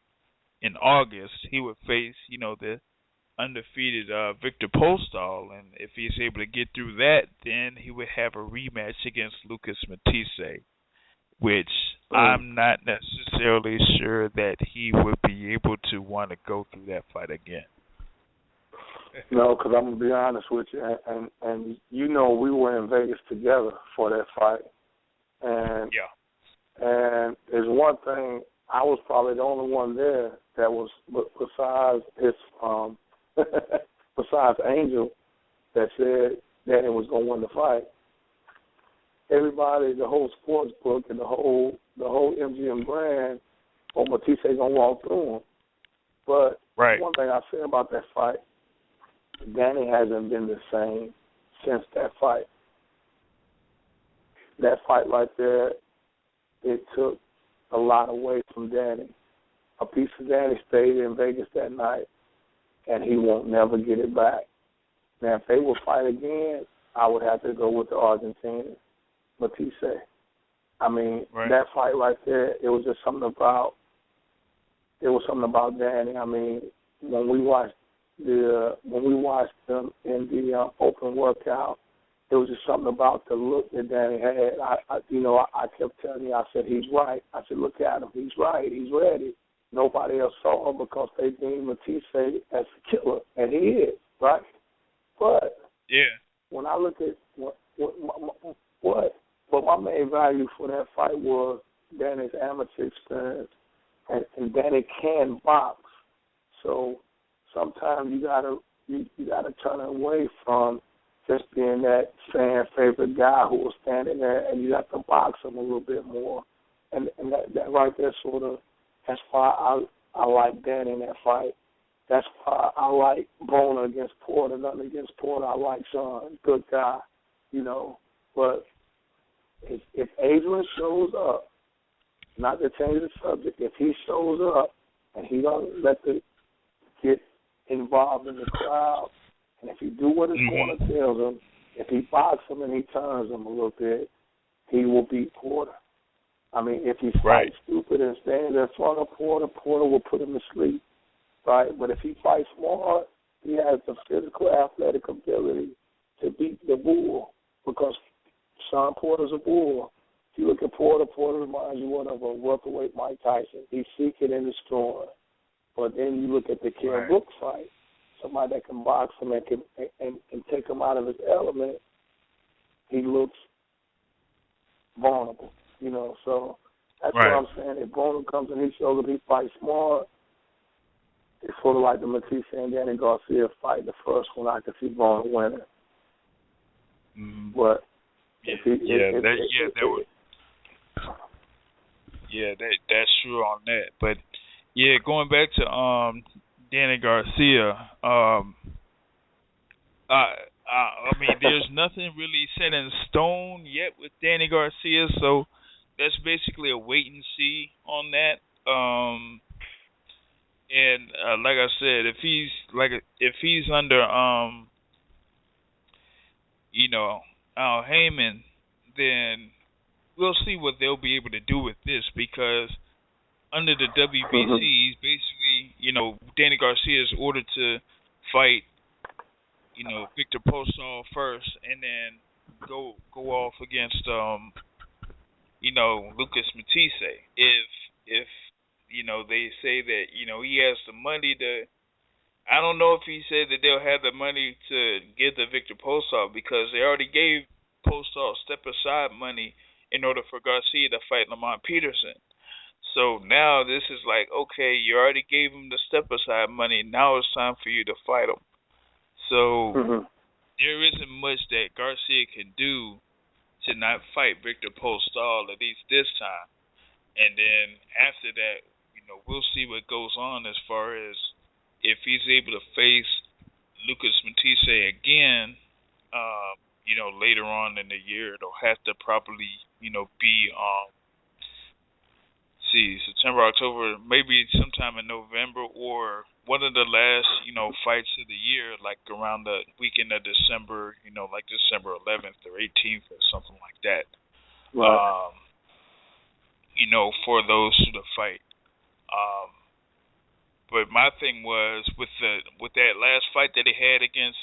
S3: in August, he would face, you know, the undefeated Victor Postol, and if he's able to get through that, then he would have a rematch against Lucas Matisse, which I'm not necessarily sure that he would be able to want to go through that fight again.
S5: No, because I'm going to be honest with you, and you know we were in Vegas together for that fight, and and there's one thing, I was probably the only one there that was, besides his besides Angel, that said that it was going to win the fight. Everybody, the whole sports book and the whole MGM brand, Matisse gonna walk through him. But one thing I say about that fight, Danny hasn't been the same since that fight. That fight right there, it took a lot away from Danny. A piece of Danny stayed in Vegas that night, and he won't never get it back. Now, if they would fight again, I would have to go with the Argentine, Matisse. I mean, that fight right there, it was just something about Danny. I mean, when we watched them in the open workout, it was just something about the look that Danny had. I kept telling you, I said, he's right. I said, look at him. He's right. He's ready. Nobody else saw him because they deemed Matisse as a killer, and he is, right? But when I look at But my main value for that fight was Danny's amateur experience, and Danny can box. So sometimes you gotta turn away from just being that fan favorite guy who was standing there, and you have to box him a little bit more. And that right there that's why I like Danny in that fight. That's why I like Broner against Porter. Nothing against Porter. I like Sean. Good guy, But if Adrian shows up, not to change the subject, if he shows up and he don't get involved in the crowd, and if he do what his corner tells him, if he boxes him and he turns him a little bit, he will beat Porter. I mean, if he fights stupid and stands in front of Porter, Porter will put him to sleep, right? But if he fights smart, he has the physical, athletic ability to beat the bull, because Sean Porter's a bull. If you look at Porter reminds you of a welterweight Mike Tyson. He's seeking and destroying. But then you look at the Kell Brooks fight, somebody that can box him and take him out of his element, he looks vulnerable, So that's what I'm saying. If Broner comes and he shows up, he fights smart, it's sort of like the Matisse and Danny Garcia fight, the first one. I could see Broner winning. But
S3: that's true on that. But going back to Danny Garcia, I mean, there's nothing really set in stone yet with Danny Garcia, so that's basically a wait and see on that. And like I said, if he's under Al Heyman, then we'll see what they'll be able to do with this, because under the WBC, he's basically, Danny Garcia is ordered to fight, Victor Postol first, and then go off against, Lucas Matisse. If they say that, he has the money to, I don't know if he said that they'll have the money to give the Victor Postol, because they already gave Postol step-aside money in order for Garcia to fight Lamont Peterson. So now this is like, okay, you already gave him the step-aside money, now it's time for you to fight him. So there isn't much that Garcia can do to not fight Victor Postol, at least this time. And then after that, we'll see what goes on as far as if he's able to face Lucas Matisse again, later on in the year. It'll have to probably, be September, October, maybe sometime in November, or one of the last, fights of the year, like around the weekend of December, like December 11th or 18th or something like that.
S5: Right.
S3: For those to fight. But my thing was with that last fight that he had against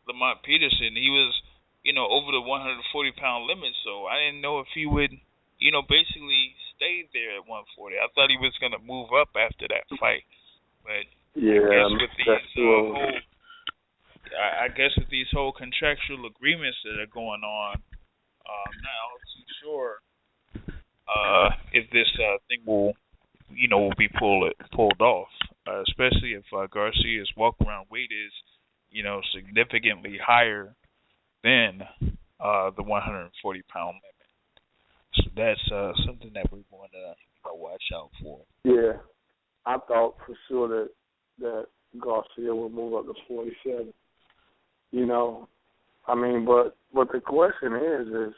S3: Lamont Peterson, he was, over the 140-pound limit, so I didn't know if he would, basically stay there at 140. I thought he was going to move up after that fight, but I guess with these whole contractual agreements that are going on, I'm not too sure if this thing will be pulled off, especially if Garcia's walk-around weight is, significantly higher than the 140-pound limit. So that's something that we're going to watch out for.
S5: Yeah, I thought for sure that Garcia would move up to 47. But the question is,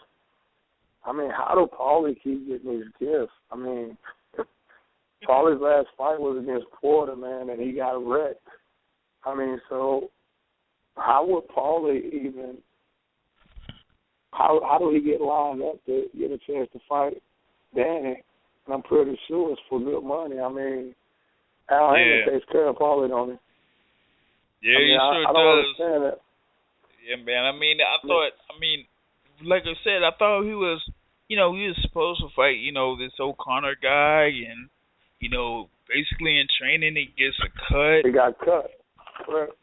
S5: how do Paulie keep getting these gifts? Paulie's last fight was against Porter, man, and he got wrecked. So how would Paulie even? How do he get lined up to get a chance to fight Danny? And I'm pretty sure it's for good money. Al Heyman takes care of Paulie, don't he?
S3: Yeah, he sure
S5: I don't understand that.
S3: Yeah, man. Like I said, I thought he was, he was supposed to fight, this O'Connor guy, and, basically in training he gets a cut.
S5: He got cut. Right.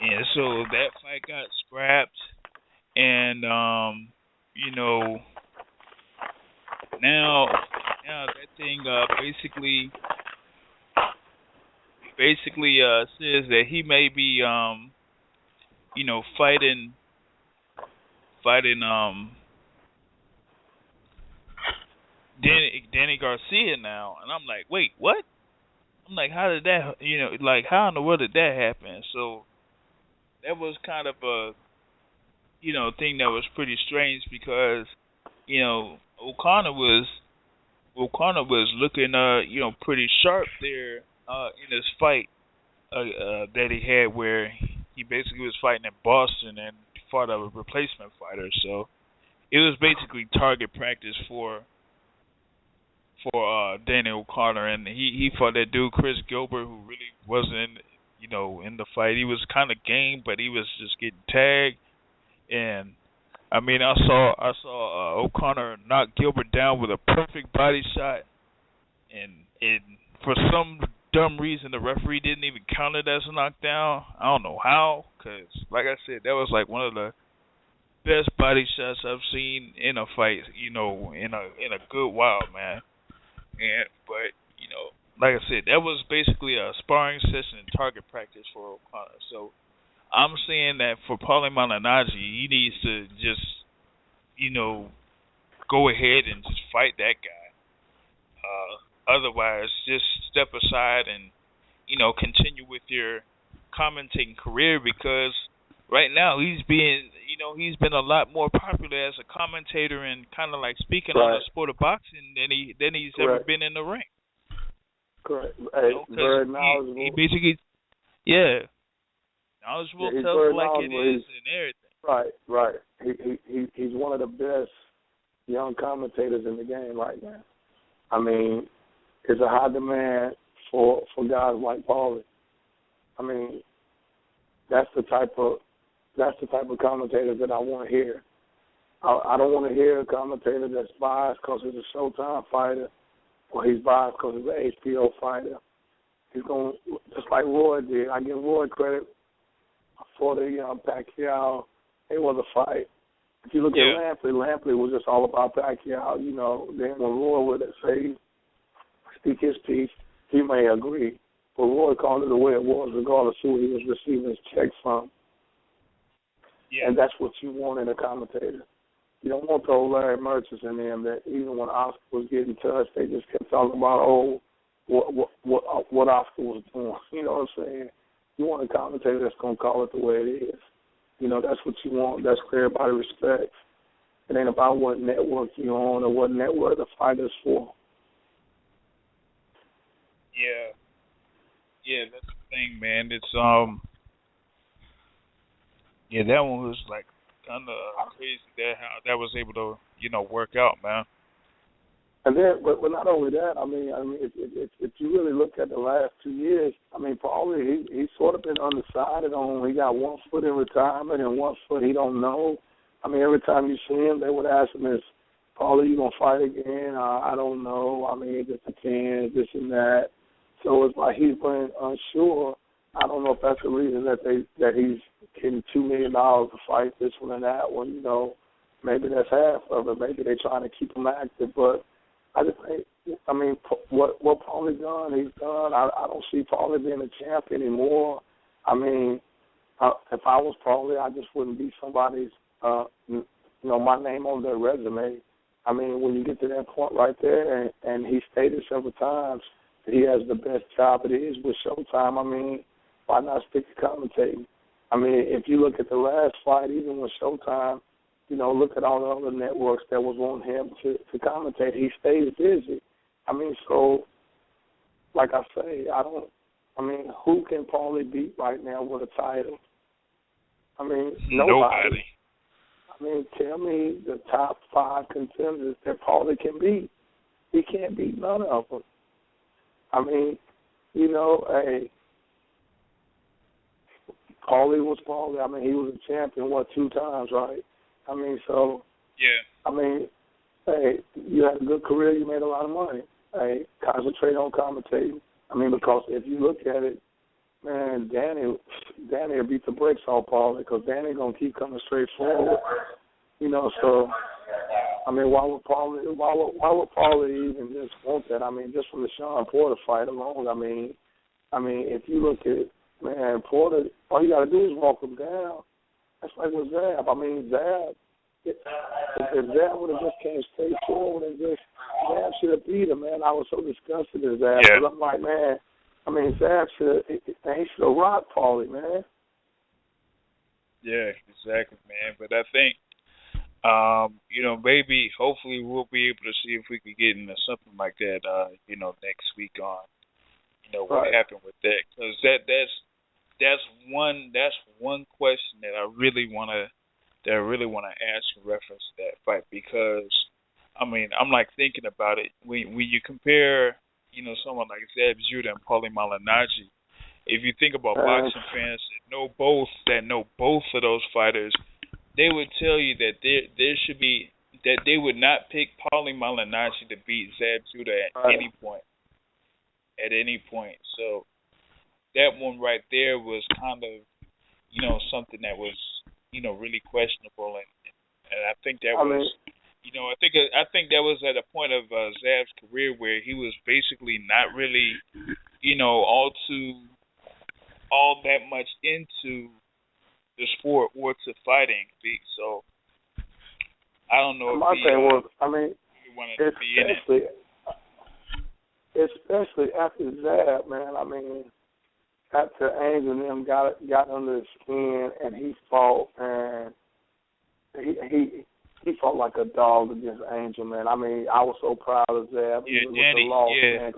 S3: Yeah, so that fight got scrapped. and you know, now that thing basically says that he may be you know, fighting Danny Garcia now, and I'm like, wait, what? I'm like, how did that, you know, like, how in the world did that happen? So that was kind of a, you know, thing that was pretty strange because, you know, O'Connor was looking, you know, pretty sharp there in his fight that he had where he basically was fighting in Boston and fought a replacement fighter. So it was basically target practice for Danny O'Connor, and he fought that dude Chris Gilbert, who really wasn't, you know, in the fight. He was kind of game, but he was just getting tagged. And I mean, I saw O'Connor knock Gilbert down with a perfect body shot, and for some dumb reason the referee didn't even count it as a knockdown. I don't know how, because like I said, that was like one of the best body shots I've seen in a fight, you know, in a good while, man. But you know, like I said, that was basically a sparring session and target practice for O'Connor. So I'm saying that for Paulie Malignaggi, he needs to just, you know, go ahead and just fight that guy. Otherwise, just step aside and, you know, continue with your commentating career, because right now he's been a lot more popular as a commentator and kind of like speaking on the sport of boxing than he's ever been in the ring.
S5: Correct. Hey, very knowledgeable.
S3: He basically, knowledgeable, tells like it is, and everything.
S5: Right. He's one of the best young commentators in the game right now. I mean, it's a high demand for guys like Paulie. I mean, that's the type of commentator that I want to hear. I don't want to hear a commentator that's biased because he's a Showtime fighter, or he's biased because he's an HBO fighter. He's going just like Roy did. I give Roy credit for the Pacquiao Mayweather fight. If you look at Lampley was just all about Pacquiao. You know, then when Roy would say speak his piece, he may agree, but Roy called it the way it was, regardless of who he was receiving his check from. Yeah. And that's what you want in a commentator. You don't want those Larry Merchants in them that even when Oscar was getting touched, they just kept talking about, what Oscar was doing. You know what I'm saying? You want a commentator that's going to call it the way it is. You know, that's what you want. That's what everybody respects. It ain't about what network you're on or what network the fighter's for.
S3: Yeah, that's the thing, man. It's that one was like kind of crazy how that was able to, you know, work out, man.
S5: And then, but not only that, I mean, if you really look at the last 2 years, I mean, Paulie, he's sort of been undecided on. He got 1 foot in retirement and 1 foot he don't know. I mean, every time you see him, they would ask him, "Is Paulie, you gonna fight again?" I don't know. I mean, it just depends, this and that. So it's like he's been unsure. I don't know if that's the reason that he's getting $2 million to fight this one and that one. You know, maybe that's half of it. Maybe they're trying to keep him active. But I just think, I mean, what Paulie done, he's done. I don't see Paulie being a champ anymore. I mean, if I was Paulie, I just wouldn't be somebody's, my name on their resume. I mean, when you get to that point right there, and he stated several times that he has the best job it is with Showtime, I mean, why not stick to commentating? I mean, if you look at the last fight, even with Showtime, you know, look at all the other networks that was on him to commentate. He stays busy. I mean, so, like I say, who can Paulie beat right now with a title? I mean, nobody. I mean, tell me the top 5 contenders that Paulie can beat. He can't beat none of them. I mean, you know, hey, Paulie was Paulie. I mean, he was a champion, 2 times, right? I mean, so, I mean, hey, you had a good career, you made a lot of money. Hey, concentrate on commentating. I mean, because if you look at it, Man, Danny will beat the brakes off Paulie because Danny gonna keep coming straight forward. You know, so I mean, why would Paulie even just want that? I mean, just from the Sean Porter fight alone. I mean, if you look at Porter, all you gotta do is walk him down. That's like with Zab. I mean, Zab. If Zab would have just came straight forward and just Zab should have beat him, man. I was so disgusted at Zab.
S3: Yeah.
S5: I'm like, man. I mean, Zab should have rocked Paulie, man.
S3: Yeah, exactly, man. But I think, maybe, hopefully, we'll be able to see if we could get into something like that, next week on, what happened with that, because that's one question that I really want to ask in reference to that fight, because, I mean, I'm like thinking about it when you compare, someone like Zab Judah and Paulie Malignaggi. If you think about boxing fans that know both of those fighters, they would tell you that there should be that they would not pick Paulie Malignaggi to beat Zab Judah at any point. At any point. So that one right there was kind of, something that was, really questionable, and I think that was. I think that was at a point of Zab's career where he was basically not really, all that much into the sport or to fighting. So I don't know.
S5: My thing was, I mean, especially after Zab, man. I mean, after Angel and them got under his skin and he fought, and he fought like a dog against Angel, man. I mean, I was so proud of Zab.
S3: Yeah, Danny.
S5: Man,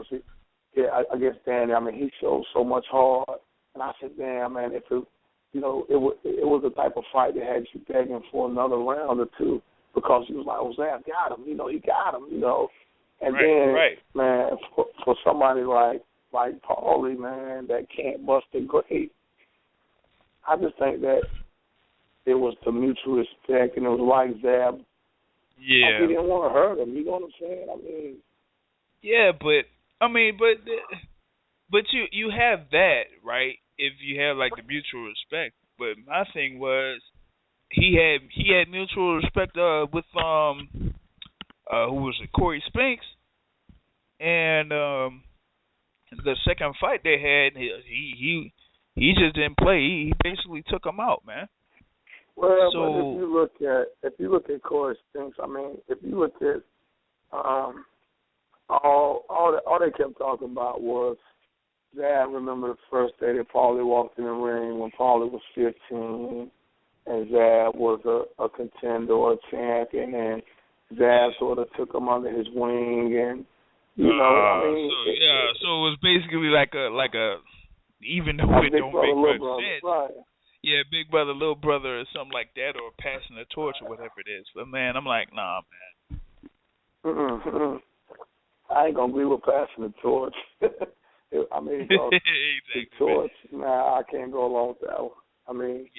S5: against Danny. I mean, he showed so much heart, and I said, damn, man, if it, it was the type of fight that had you begging for another round or two, because he was like, oh, Zab got him, he got him, and man, for somebody like Paulie, man, that can't bust a great, I just think that it was the mutual respect, and it was like Zab.
S3: Yeah.
S5: Like he didn't want to hurt him. You know what I'm saying? I mean.
S3: Yeah, but you have that, right? If you have like the mutual respect. But my thing was, he had mutual respect with who was it, Corey Spinks, and the second fight they had, he just didn't play. He basically took him out, man.
S5: Well, but if you look at Corey Spinks, I mean, if you look at all they kept talking about was Zab. Remember the first day that Paulie walked in the ring when Paulie was 15, and Zab was a contender or a champion, and Zab sort of took him under his wing, and I mean,
S3: so it was basically like a even though it don't make much sense.
S5: Right.
S3: Yeah, big brother, little brother, or something like that, or passing the torch, or whatever it is. But man, I'm like, nah, man.
S5: I ain't gonna agree with passing the torch. I mean,
S3: exactly,
S5: the torch. Nah, I can't go along with that one. I mean,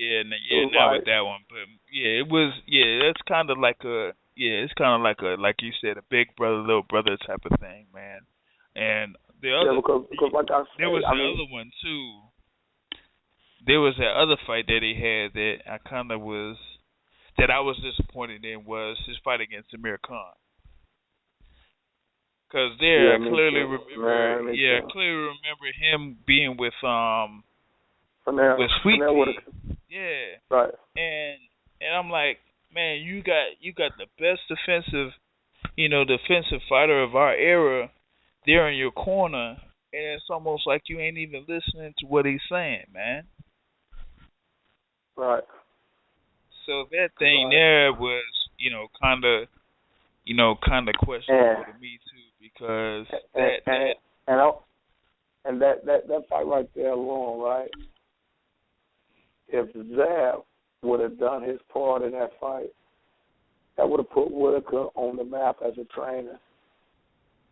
S3: not with that one, but it was. It's kind of like it's kind of like like you said, a big brother, little brother type of thing, man. And the other,
S5: because like I said,
S3: there was other one too. There was that other fight that he had that I was disappointed in, was his fight against Amir Khan. Because I clearly remember him being with Sweet Pea. Yeah.
S5: Right.
S3: And I'm like, man, you got the best defensive fighter of our era there in your corner, and it's almost like you ain't even listening to what he's saying, man.
S5: Right.
S3: So that thing there was, kind of questionable to me too, because
S5: that fight right there alone, right? If Zab would have done his part in that fight, that would have put Whitaker on the map as a trainer.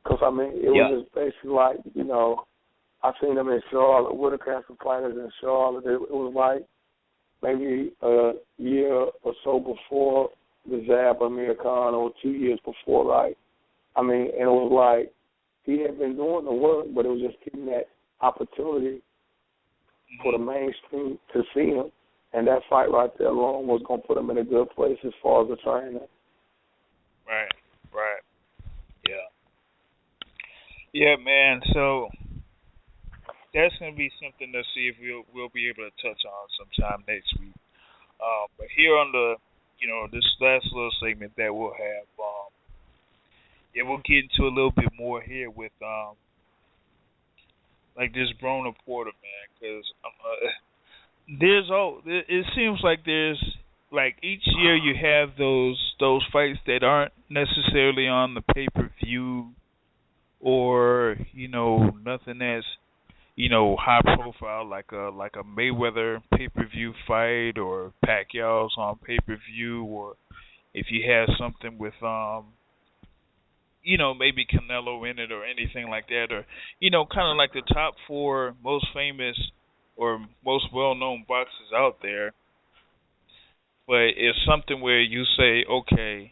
S5: Because I mean, it was just basically like, I seen him in Charlotte. Whitaker had some fighters in Charlotte. It was like maybe a year or so before the Zab Amir Khan, or 2 years before, right? I mean, and it was like he had been doing the work, but it was just getting that opportunity for the mainstream to see him. And that fight right there alone was going to put him in a good place as far as the training.
S3: Right. Yeah. Yeah, man. So that's going to be something to see if we'll be able to touch on sometime next week. But here on the, this last little segment that we'll have, we'll get into a little bit more here with like this Broner Porter, man, because it seems like there's like each year you have those fights that aren't necessarily on the pay-per-view or nothing that's high profile like a Mayweather pay-per-view fight or Pacquiao's on pay-per-view, or if you have something with maybe Canelo in it or anything like that, or kind of like the top 4 most famous or most well-known boxers out there. But it's something where you say, okay,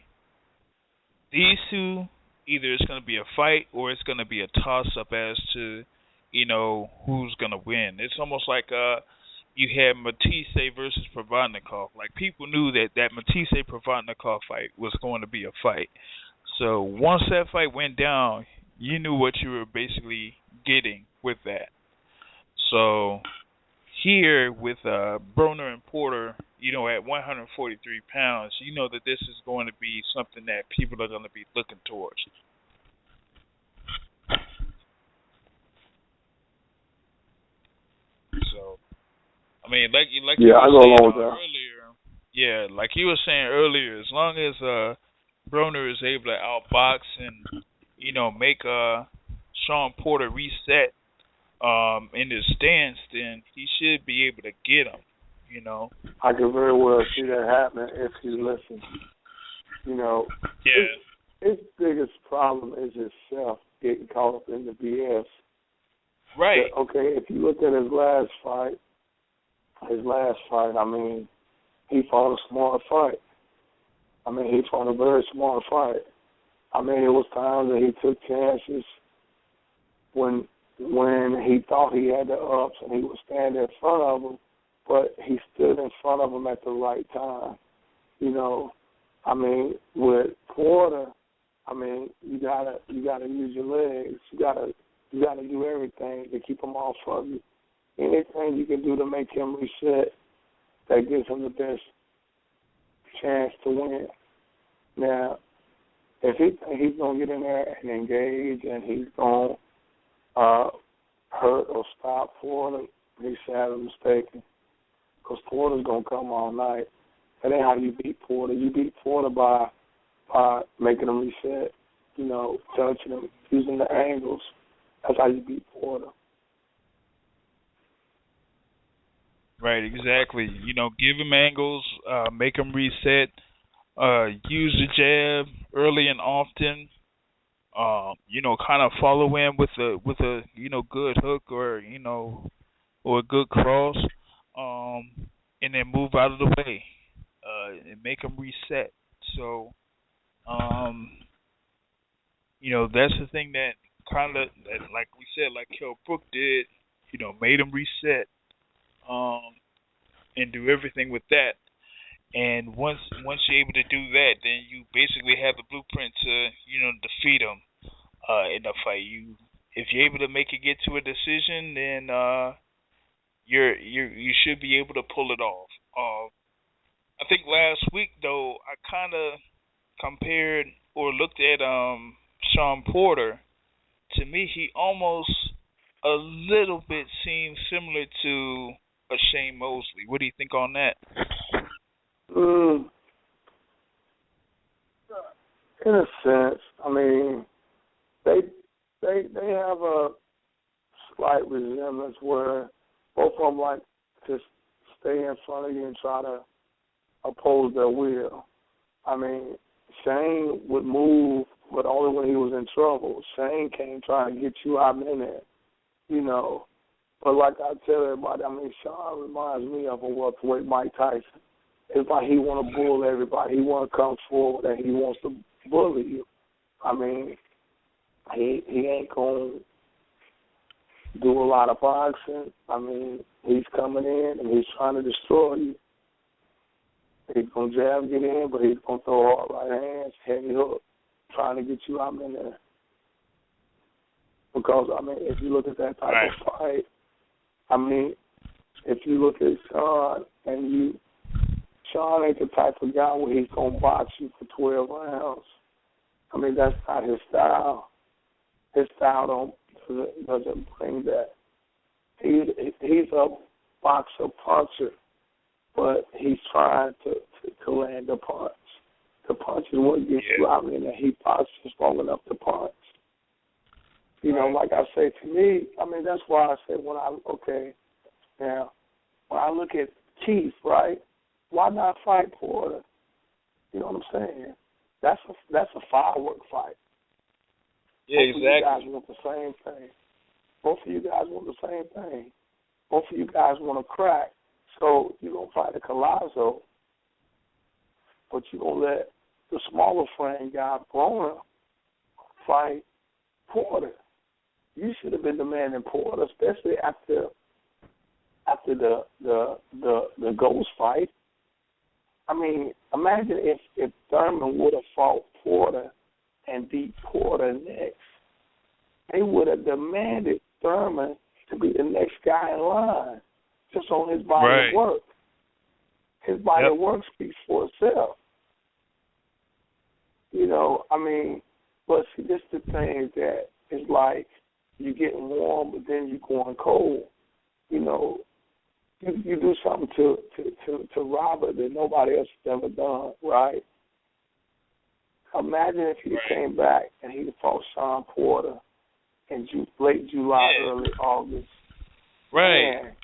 S3: these two, either it's going to be a fight or it's going to be a toss-up as to, who's going to win. It's almost like you had Matisse versus Provodnikov. Like, people knew that Matisse-Provodnikov fight was going to be a fight. So once that fight went down, you knew what you were basically getting with that. So here with Broner and Porter, at 143 pounds, you know that this is going to be something that people are going to be looking towards. So, I mean, like you were saying earlier, like you were saying earlier, as long as Broner is able to outbox and make Sean Porter reset in his stance, then he should be able to get him.
S5: I could very well see that happening if he listens. His biggest problem is himself getting caught up in the BS.
S3: Right.
S5: But, okay, if you look at his last fight, I mean, he fought a smart fight. I mean, he fought a very smart fight. I mean, it was times that he took chances when he thought he had the ups and he would stand in front of him, but he stood in front of him at the right time. I mean, with Porter, I mean, you gotta use your legs. You gotta do everything to keep him off of you. Anything you can do to make him reset, that gives him the best chance to win. Now, if he thinks he's gonna get in there and engage and he's gonna hurt or stop Porter, he's sadly mistaken. Because Porter's gonna come all night. That ain't how you beat Porter. You beat Porter by making him reset. Touching him, using the angles. That's how you beat Porter.
S3: Right, exactly. Give him angles, make him reset, use the jab early and often. Kind of follow in with a good hook or a good cross, and then move out of the way, and make him reset. So, that's the thing that kind of, like we said, like Kell Brook did, made him reset, and do everything with that. And once you're able to do that, then you basically have the blueprint to, defeat him in the fight. If you're able to make it get to a decision, then you should be able to pull it off. I think last week though, I kind of compared or looked at Sean Porter. To me, he almost a little bit seems similar to a Shane Mosley. What do you think on that?
S5: In a sense, I mean, they have a slight resemblance where both of them like to stay in front of you and try to oppose their will. I mean, Shane would move, but only when he was in trouble. Shane came trying to get you out in there, But like I tell everybody, I mean, Sean reminds me of a welterweight Mike Tyson. It's like he want to bull everybody. He want to come forward and he wants to bully you. I mean, he ain't going do a lot of boxing. I mean, he's coming in and he's trying to destroy you. He's going to jab, get in, but he's going to throw hard right hands, heavy hook, trying to get you out in there. Because, I mean, if you look at that type of fight, I mean, if you look at Sean, and Sean ain't the type of guy where he's going to box you for 12 rounds. I mean, that's not his style. His style doesn't bring that. He's a boxer puncher, but he's trying to land a punch. The punch is what gets you out in there. He boxes long enough to punch. You know, like I say, to me, I mean, that's why I say now, when I look at Keith, right, why not fight Porter? You know what I'm saying? That's a firework fight.
S3: Yeah,
S5: Both of you guys want the same thing. Both of you guys want the same thing. Both of you guys want to crack. So you're going to fight a Collazo, but you're going to let the smaller frame guy, Broner, fight Porter. You should have been demanding Porter, especially after the Ghost fight. I mean, imagine if Thurman would have fought Porter and beat Porter next. They would have demanded Thurman to be the next guy in line, just on his body of work. His body of work speaks for itself. You know, I mean, but see, this is the thing that is like you getting warm, but then you going cold. You know, you do something to Robert that nobody else has ever done, right? Imagine if he came back and he fought Sean Porter in late July, early August.
S3: Right.
S5: Man,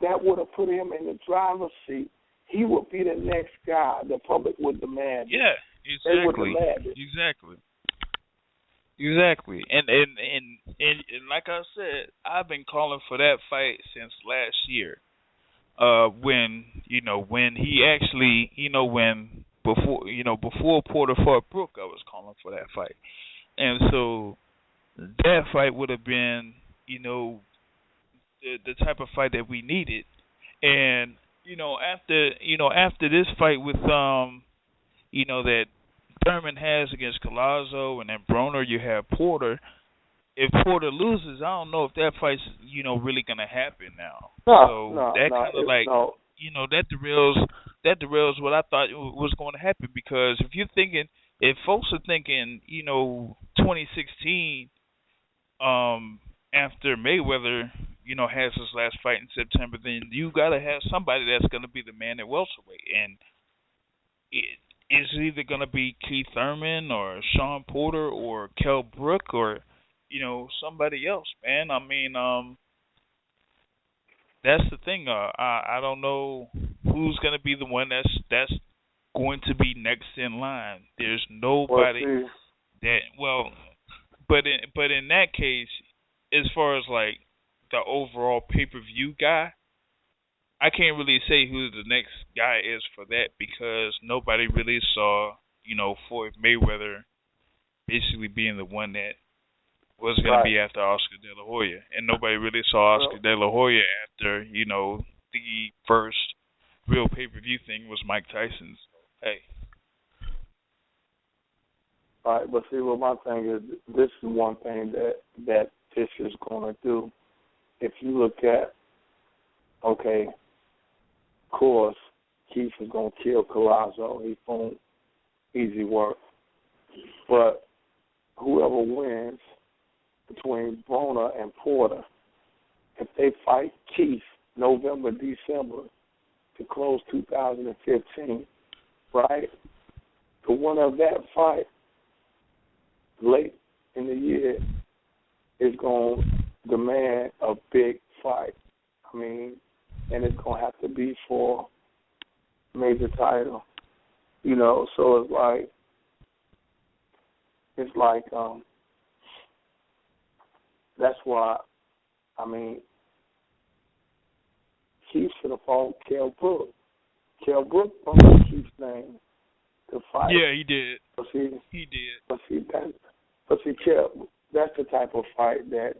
S5: that would have put him in the driver's seat. He would be the next guy the public would demand.
S3: Yeah, exactly.
S5: They would demand it.
S3: Exactly. And like I said, I've been calling for that fight since last year. When he actually, before Porter fought Brook, I was calling for that fight. And so that fight would have been, the type of fight that we needed. And, after this fight with, that Thurman has against Collazo and then Broner, you have Porter. If Porter loses, I don't know if that fight's, really going to happen now. That derails what I thought was going to happen, because if folks are thinking, 2016, after Mayweather, has his last fight in September, then you got to have somebody that's going to be the man at welterweight. And it's either going to be Keith Thurman or Sean Porter or Kell Brook or, somebody else, man. I mean, that's the thing. I don't know who's going to be the one that's going to be next in line. There's nobody but in that case, as far as like the overall pay-per-view guy, I can't really say who the next guy is for that, because nobody really saw, Floyd Mayweather basically being the one that was going to be after Oscar De La Hoya. And nobody really saw Oscar De La Hoya after, the first real pay-per-view thing was Mike Tyson's. Hey.
S5: All right, but see, what my thing is, this is one thing that Fish is going to do. If you look at, of course, Keith is going to kill Collazo. He's going easy work. But whoever wins between Broner and Porter, if they fight Keith November, December to close 2015, right? The winner of that fight late in the year is going to demand a big fight. I mean, and it's going to have to be for major title, so it's like that's why, I mean, Keith should have fought Kell Brook. Kell Brook brought Keith's name to fight.
S3: Yeah, he did.
S5: He did. But see, Kell, that's the type of fight that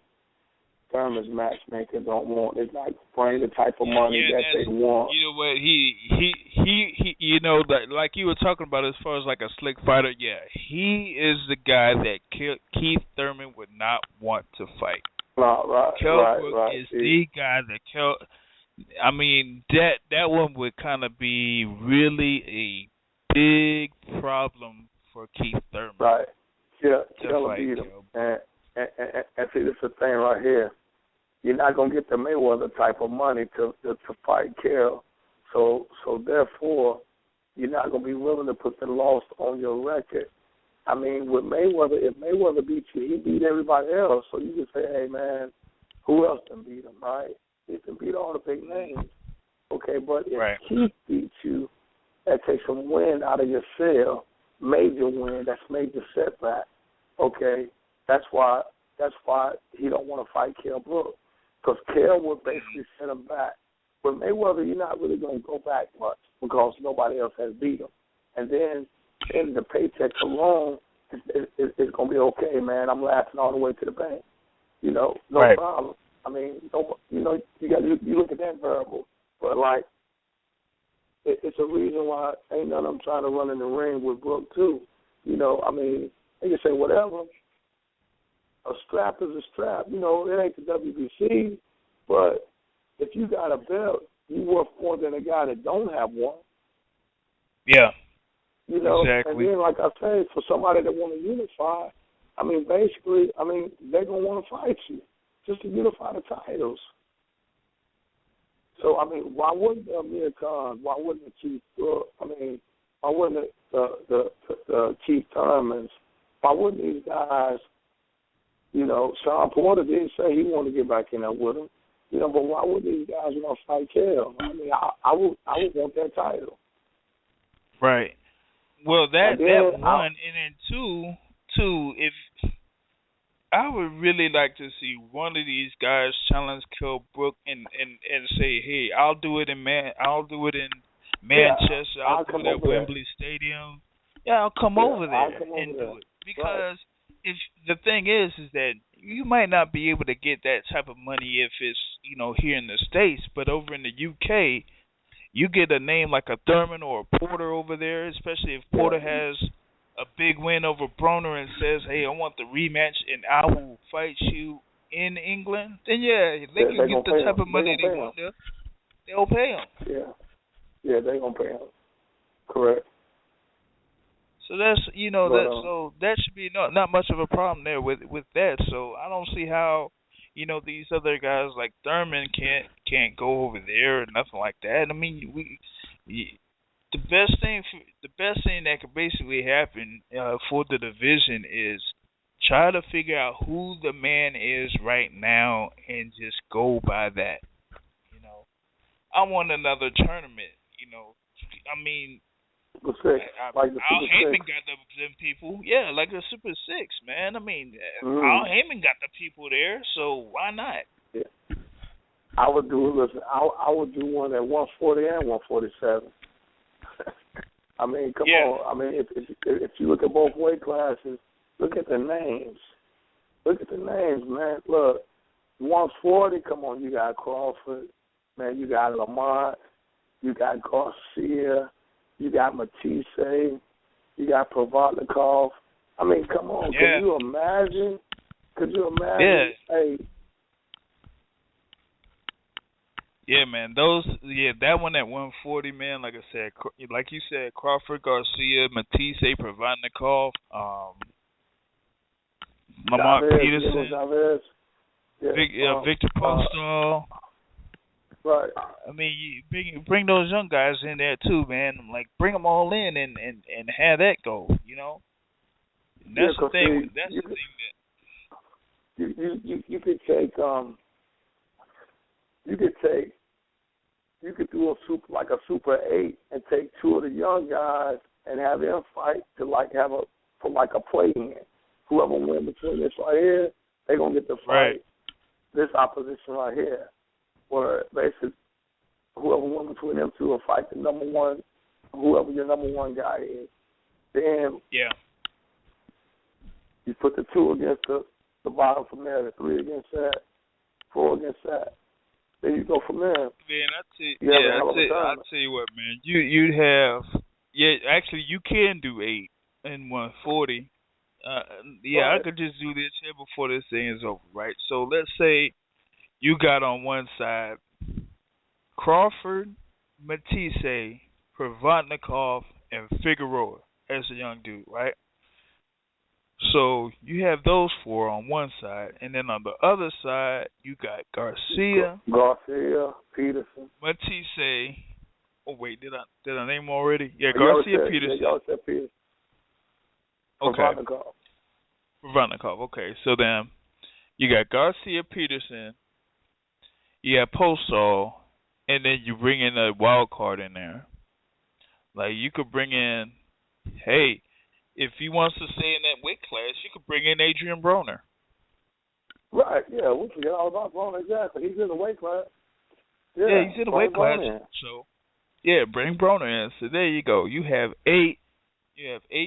S5: Thurman's matchmaker don't want. It's not bringing the type of money that they want.
S3: You know what? He you know, like you were talking about as far as like a slick fighter. Yeah, he is the guy that Keith Thurman would not want to fight.
S5: Right.
S3: Kell Brook is the guy that I mean, that one would kind of be really a big problem for Keith Thurman.
S5: Right. Yeah,
S3: Kell
S5: beat him. And see, this is the thing right here. You're not gonna get the Mayweather type of money to fight Kell. So therefore, you're not gonna be willing to put the loss on your record. I mean, with Mayweather, if Mayweather beats you, he beat everybody else. So you can say, hey man, who else can beat him, right? He can beat all the big names. Okay, but if Keith beats you, that takes some wind out of your sail. Major win, that's major setback. Okay, that's why he don't want to fight Kell Brook, because Kell would basically set him back. With Mayweather, you're not really going to go back much because nobody else has beat him. And then in the paycheck alone, it's going to be okay, man. I'm laughing all the way to the bank. You know, no problem. I mean, you look at that variable, but like, it's a reason why ain't none of them trying to run in the ring with Brook too. You know, I mean, they can say whatever. A strap is a strap. You know, it ain't the WBC, but if you got a belt, you worth more than a guy that don't have one.
S3: Yeah.
S5: You know,
S3: exactly.
S5: And then, like I say, for somebody that want to unify, I mean, basically, they're going to want to fight you just to unify the titles. So, I mean, why wouldn't Amir Khan, why wouldn't the Chief, why wouldn't the Keith Thurmans, why wouldn't these guys, you know, Sean Porter didn't say he wanted to get back in there with him, you know, but why would these guys want to fight Kell? I mean, I would want that title.
S3: Right. Well, that one, and then two, if I would really like to see one of these guys challenge Kell Brook and say, hey, I'll do it in Manchester, I'll do it at Wembley Stadium. Yeah, I'll come over there and do it. Because if the thing is that you might not be able to get that type of money if it's, you know, here in the States, but over in the UK, you get a name like a Thurman or a Porter over there, especially if Porter has a big win over Broner and says, hey, I want the rematch and I will fight you in England, then they can get the type of money they want there. They'll pay him.
S5: Yeah, they're going to pay him. Correct.
S3: So that's, you know, so that should be not much of a problem there with that. So I don't see how, you know, these other guys like Thurman can't go over there or nothing like that. I mean, the best thing that could basically happen for the division is try to figure out who the man is right now and just go by that. You know, I want another tournament. You know, I mean,
S5: Super Six, like the
S3: Al
S5: Super
S3: Heyman
S5: Six.
S3: got them people. Yeah, like the Super Six, man. I mean, Al Heyman got the people there, so why not?
S5: Yeah. I would do one at 140 and 147. I mean, come on. I mean, if you look at both weight classes, look at the names. Look at the names, man. Look, 140, come on, you got Crawford, man, you got Lamont, you got Garcia, you got Matisse, you got Provodnikov. I mean, come on, Could you imagine?
S3: Yeah.
S5: Hey.
S3: Yeah, man. That one at 140, man. Like I said, like you said, Crawford, Garcia, Matisse, Provodnikov, Lamont Peterson, Victor Postol.
S5: Right.
S3: I mean, you bring those young guys in there too, man. Like, bring them all in and have that go. You know. And that's the thing. That's the thing that
S5: you could take you could do a Super 8 and take two of the young guys and have them fight to have a play-in. Whoever wins between this right here, they're gonna get the fight. This opposition right here, where basically whoever wins between them two will fight the number one, whoever your number one guy is. Then you put the two against the bottom from there, the three against that. Pro against that. Then you go from there.
S3: Man, I tell you what, man. You'd have actually you can do 8 in 140. I could just do this here before this thing is over, right? So let's say you got on one side Crawford, Matisse, Provodnikov, and Figueroa as a young dude, right? So you have those 4 on one side, and then on the other side you got Garcia,
S5: Peterson,
S3: Matisse. Oh wait, did I name them already? Yeah, Garcia, Peterson.
S5: Y'all said Peterson.
S3: Okay. Provodnikov. Okay, so then you got Garcia, Peterson. You got Postol, and then you bring in a wild card in there. Like you could bring in, hey, if he wants to stay in that weight class, you could bring in Adrian Broner.
S5: Right, yeah, we forget all about Broner, exactly. He's in the weight class.
S3: Yeah, he's in the weight class. So, yeah, bring Broner in. So there you go. You have 8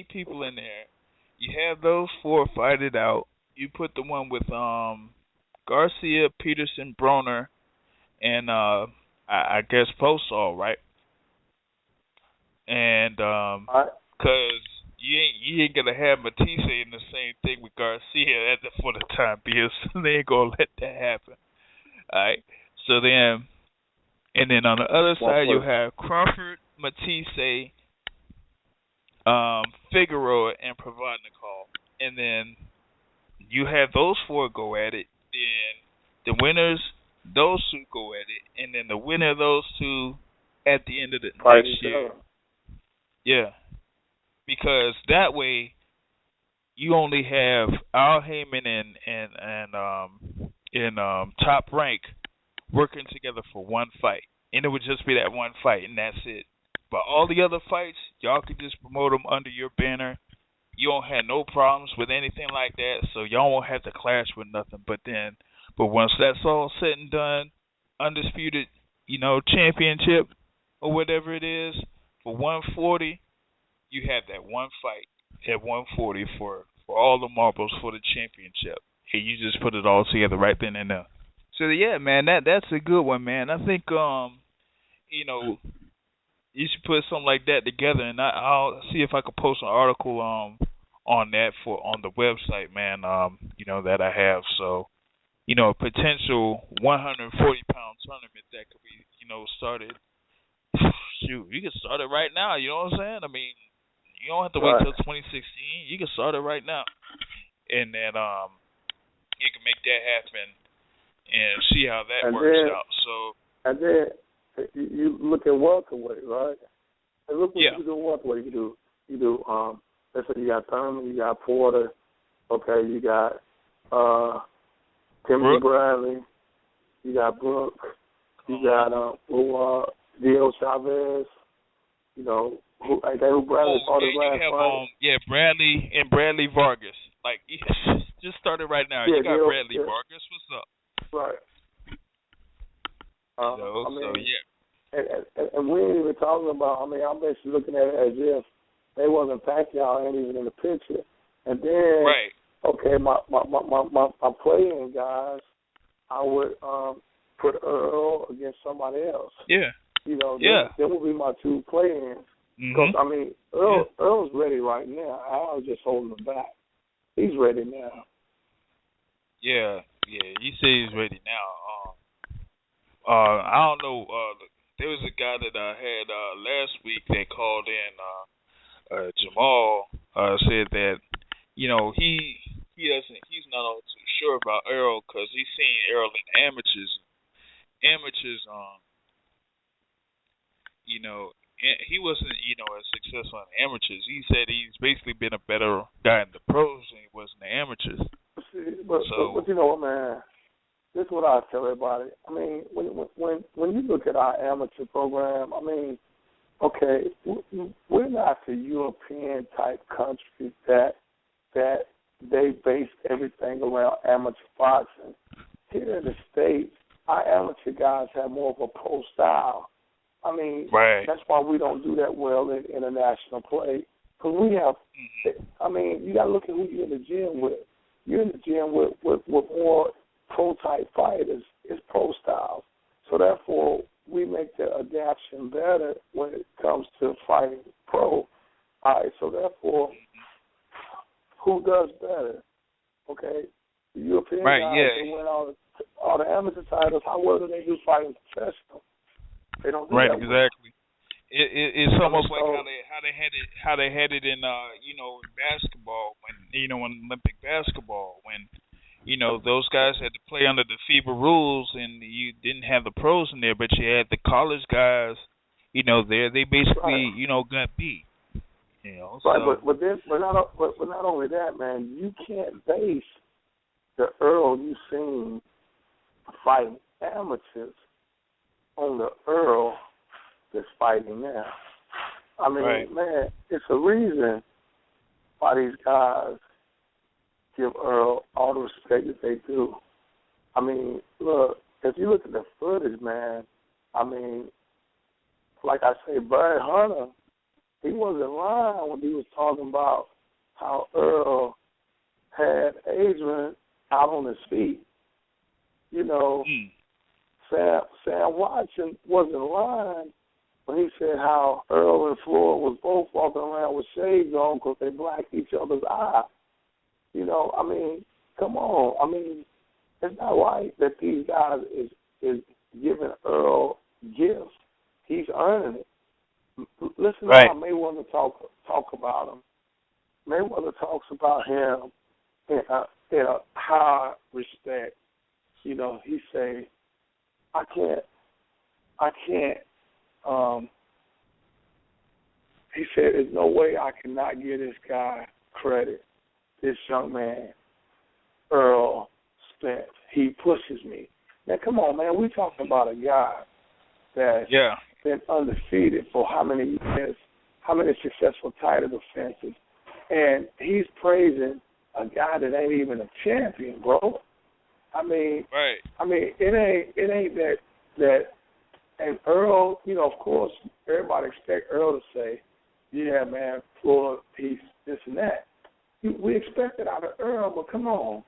S3: people in there. You have those 4 fight it out. You put the one with Garcia, Peterson, Broner, and I guess Postol, right? And because you ain't gonna have Matisse in the same thing with Garcia for the time being, so they ain't gonna let that happen. All right. So then, and then on the other side you have Crawford, Matisse, Figueroa, and Provodnikov, and then you have those 4 go at it. Then the winners, those 2 go at it, and then the winner of those 2 at the end of the next year. Yeah. Because that way, you only have Al Heyman and Top Rank working together for one fight, and it would just be that one fight, and that's it. But all the other fights, y'all could just promote them under your banner. You don't have no problems with anything like that, so y'all won't have to clash with nothing. But once that's all said and done, undisputed, championship or whatever it is for 140. You have that one fight at 140 for all the marbles for the championship. And you just put it all together right then and there. So yeah, man, that's a good one, man. I think you should put something like that together, and I'll see if I can post an article on that on the website, man. That I have. So a potential 140-pound tournament that could be started. Shoot, you can start it right now. You know what I'm saying? I mean. You don't have to wait till 2016. You can start it right now, and then you can make that happen and see how that works out. So
S5: and then you look at welterweight, right? And look what you do welterweight. You do. Let's say you got Thurman, you got Porter. Okay, you got Timothy Bradley. You got Brooke. You got Dio Chavez. Bradley
S3: Bradley and Bradley Vargas. Like, just started right now. You got Bradley Vargas. What's up?
S5: Right.
S3: So
S5: And we ain't even talking about. I'm basically looking at it as if they wasn't Pacquiao ain't even in the picture. And then, okay, my playing guys, I would put Earl against somebody else.
S3: Yeah.
S5: That would be my 2 play-ins. Because, Earl's ready right now. I was just holding him back. He's ready now.
S3: Yeah. You say he's ready now. I don't know. There was a guy that I had last week that called in. Jamal said that he's not all too sure about Earl because he's seen Earl in amateurs. He wasn't, as successful in amateurs. He said he's basically been a better guy in the pros than he was in the amateurs.
S5: But you know what, man? This is what I tell everybody. I mean, when you look at our amateur program, okay, we're not the European type country that they base everything around amateur boxing. Here in the States, our amateur guys have more of a pro style. That's why we don't do that well in international play. Because we have, you got to look at who you're in the gym with. You're in the gym with more pro-type fighters it's pro styles. So therefore, we make the adaptation better when it comes to fighting pro. All right, so therefore, who does better? Okay, the European guys, they win all the amateur titles. How well do they do fighting professional? They don't do that
S3: exactly. It's almost like how they had it in in basketball when in Olympic basketball when those guys had to play under the FIBA rules and you didn't have the pros in there, but you had the college guys. There they basically got beat.
S5: Right, but not only that, man, you can't base the Earl you've seen fighting amateurs on the Earl that's fighting now. I mean, man, it's a reason why these guys give Earl all the respect that they do. I mean, look, if you look at the footage, man, I mean, like I say, Bud Hunter, he wasn't lying when he was talking about how Earl had Adrian out on his feet. Sam Watson wasn't lying when he said how Earl and Floyd was both walking around with shades on because they blacked each other's eye. I mean, come on. I mean, it's not right that these guys is giving Earl gifts. He's earning it. Listen to how Mayweather talk about him. Mayweather talks about him in a high respect. He say, I can't. He said, there's no way I cannot give this guy credit. This young man, Earl Spence, he pushes me. Now, come on, man. We talking about a guy that's been undefeated for how many years, how many successful title defenses, and he's praising a guy that ain't even a champion, bro. I mean, it ain't that. And Earl, of course, everybody expect Earl to say, yeah, man, Floyd, he's this and that. We expect it out of Earl, but come on.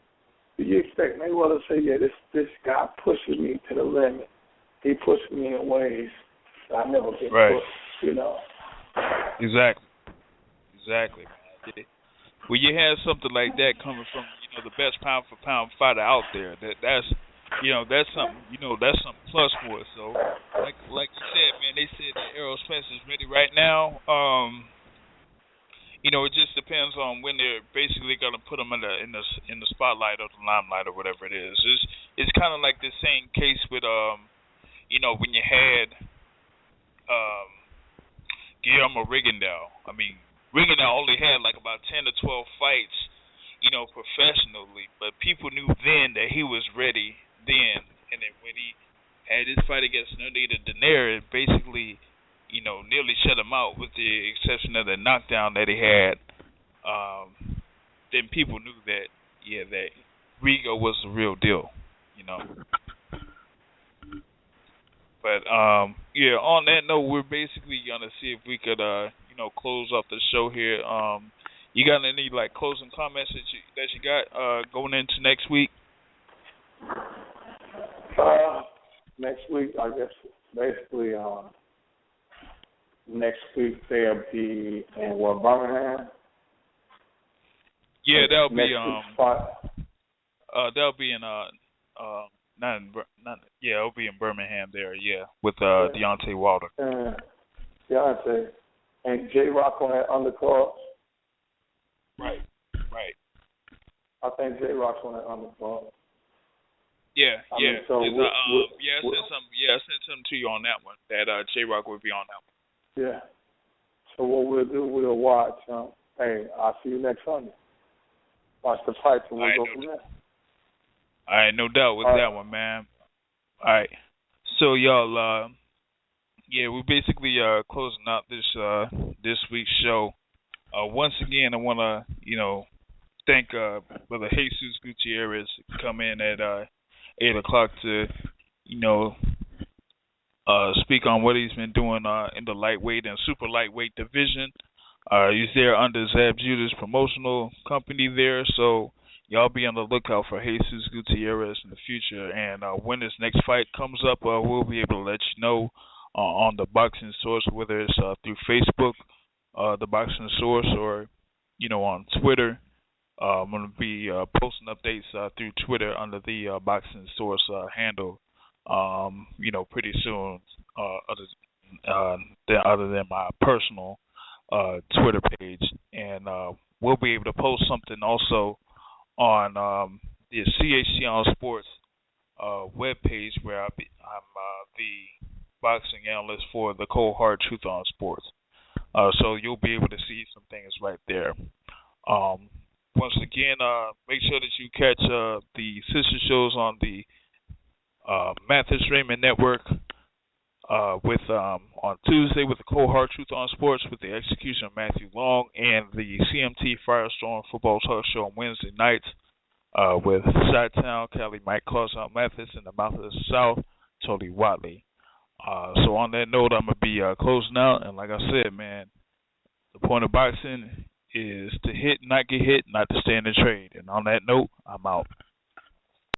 S5: Do you expect Mayweather to say, yeah, this guy pushes me to the limit. He pushes me in ways that I never been pushed,
S3: Exactly. When you have something like that coming from, the best pound for pound fighter out there, that's something plus for it. So, like you said, man, they said that Errol Spence is ready right now. It just depends on when they're basically going to put him in the spotlight or the limelight or whatever it is. It's kind of like the same case with when you had Guillermo Rigondeaux. I mean, Rigondeaux only had like about 10 to 12 fights, professionally, but people knew then that he was ready then, and then when he had his fight against Nonito Donaire, it basically nearly shut him out with the exception of the knockdown that he had. Then people knew that, that Rigo was the real deal, But, on that note, we're basically going to see if we could, close off the show here. You got any, closing comments that you got going into next week?
S5: Next week, I guess, basically, next week they'll be in Birmingham.
S3: Yeah, that'll be it'll be in Birmingham there, with Deontay Wilder.
S5: Deontay and J-Rock on that undercard.
S3: Right.
S5: I think J-Rock's on that undercard.
S3: I sent something to you on that one. That J-Rock will be on that one.
S5: Yeah. So what we'll do, we'll watch. Hey, I'll see you next Sunday. Watch the fight and we'll go from there.
S3: All right, no doubt with that one, man. All right. So, y'all, we're basically closing out this week's show. Once again, I want to, thank Brother Jesus Gutierrez come in at 8 o'clock to, speak on what he's been doing in the lightweight and super lightweight division. He's there under Zab Judah's promotional company there, so y'all be on the lookout for Jesus Gutierrez in the future. And when this next fight comes up, we'll be able to let you know on the Boxing Source, whether it's through Facebook, the Boxing Source, or on Twitter. I'm going to be posting updates through Twitter under the Boxing Source handle. Pretty soon. Other than my personal Twitter page, and we'll be able to post something also on the CHC on Sports web page, where I'm the boxing analyst for the Cold Hard Truth on Sports. So you'll be able to see some things right there. Once again, make sure that you catch the sister shows on the Mathis Raymond Network on Tuesday with the Cold Hard Truth on Sports with the execution of Matthew Long, and the CMT Firestorm Football Talk Show on Wednesday nights with Chi-Town, Cali, Mike Clausen Mathis, and the Mouth of the South, Tony Watley. So on that note, I'm going to be closing out, and like I said, man, the point of boxing is to hit, not get hit, not to stay in the trade. And on that note, I'm out.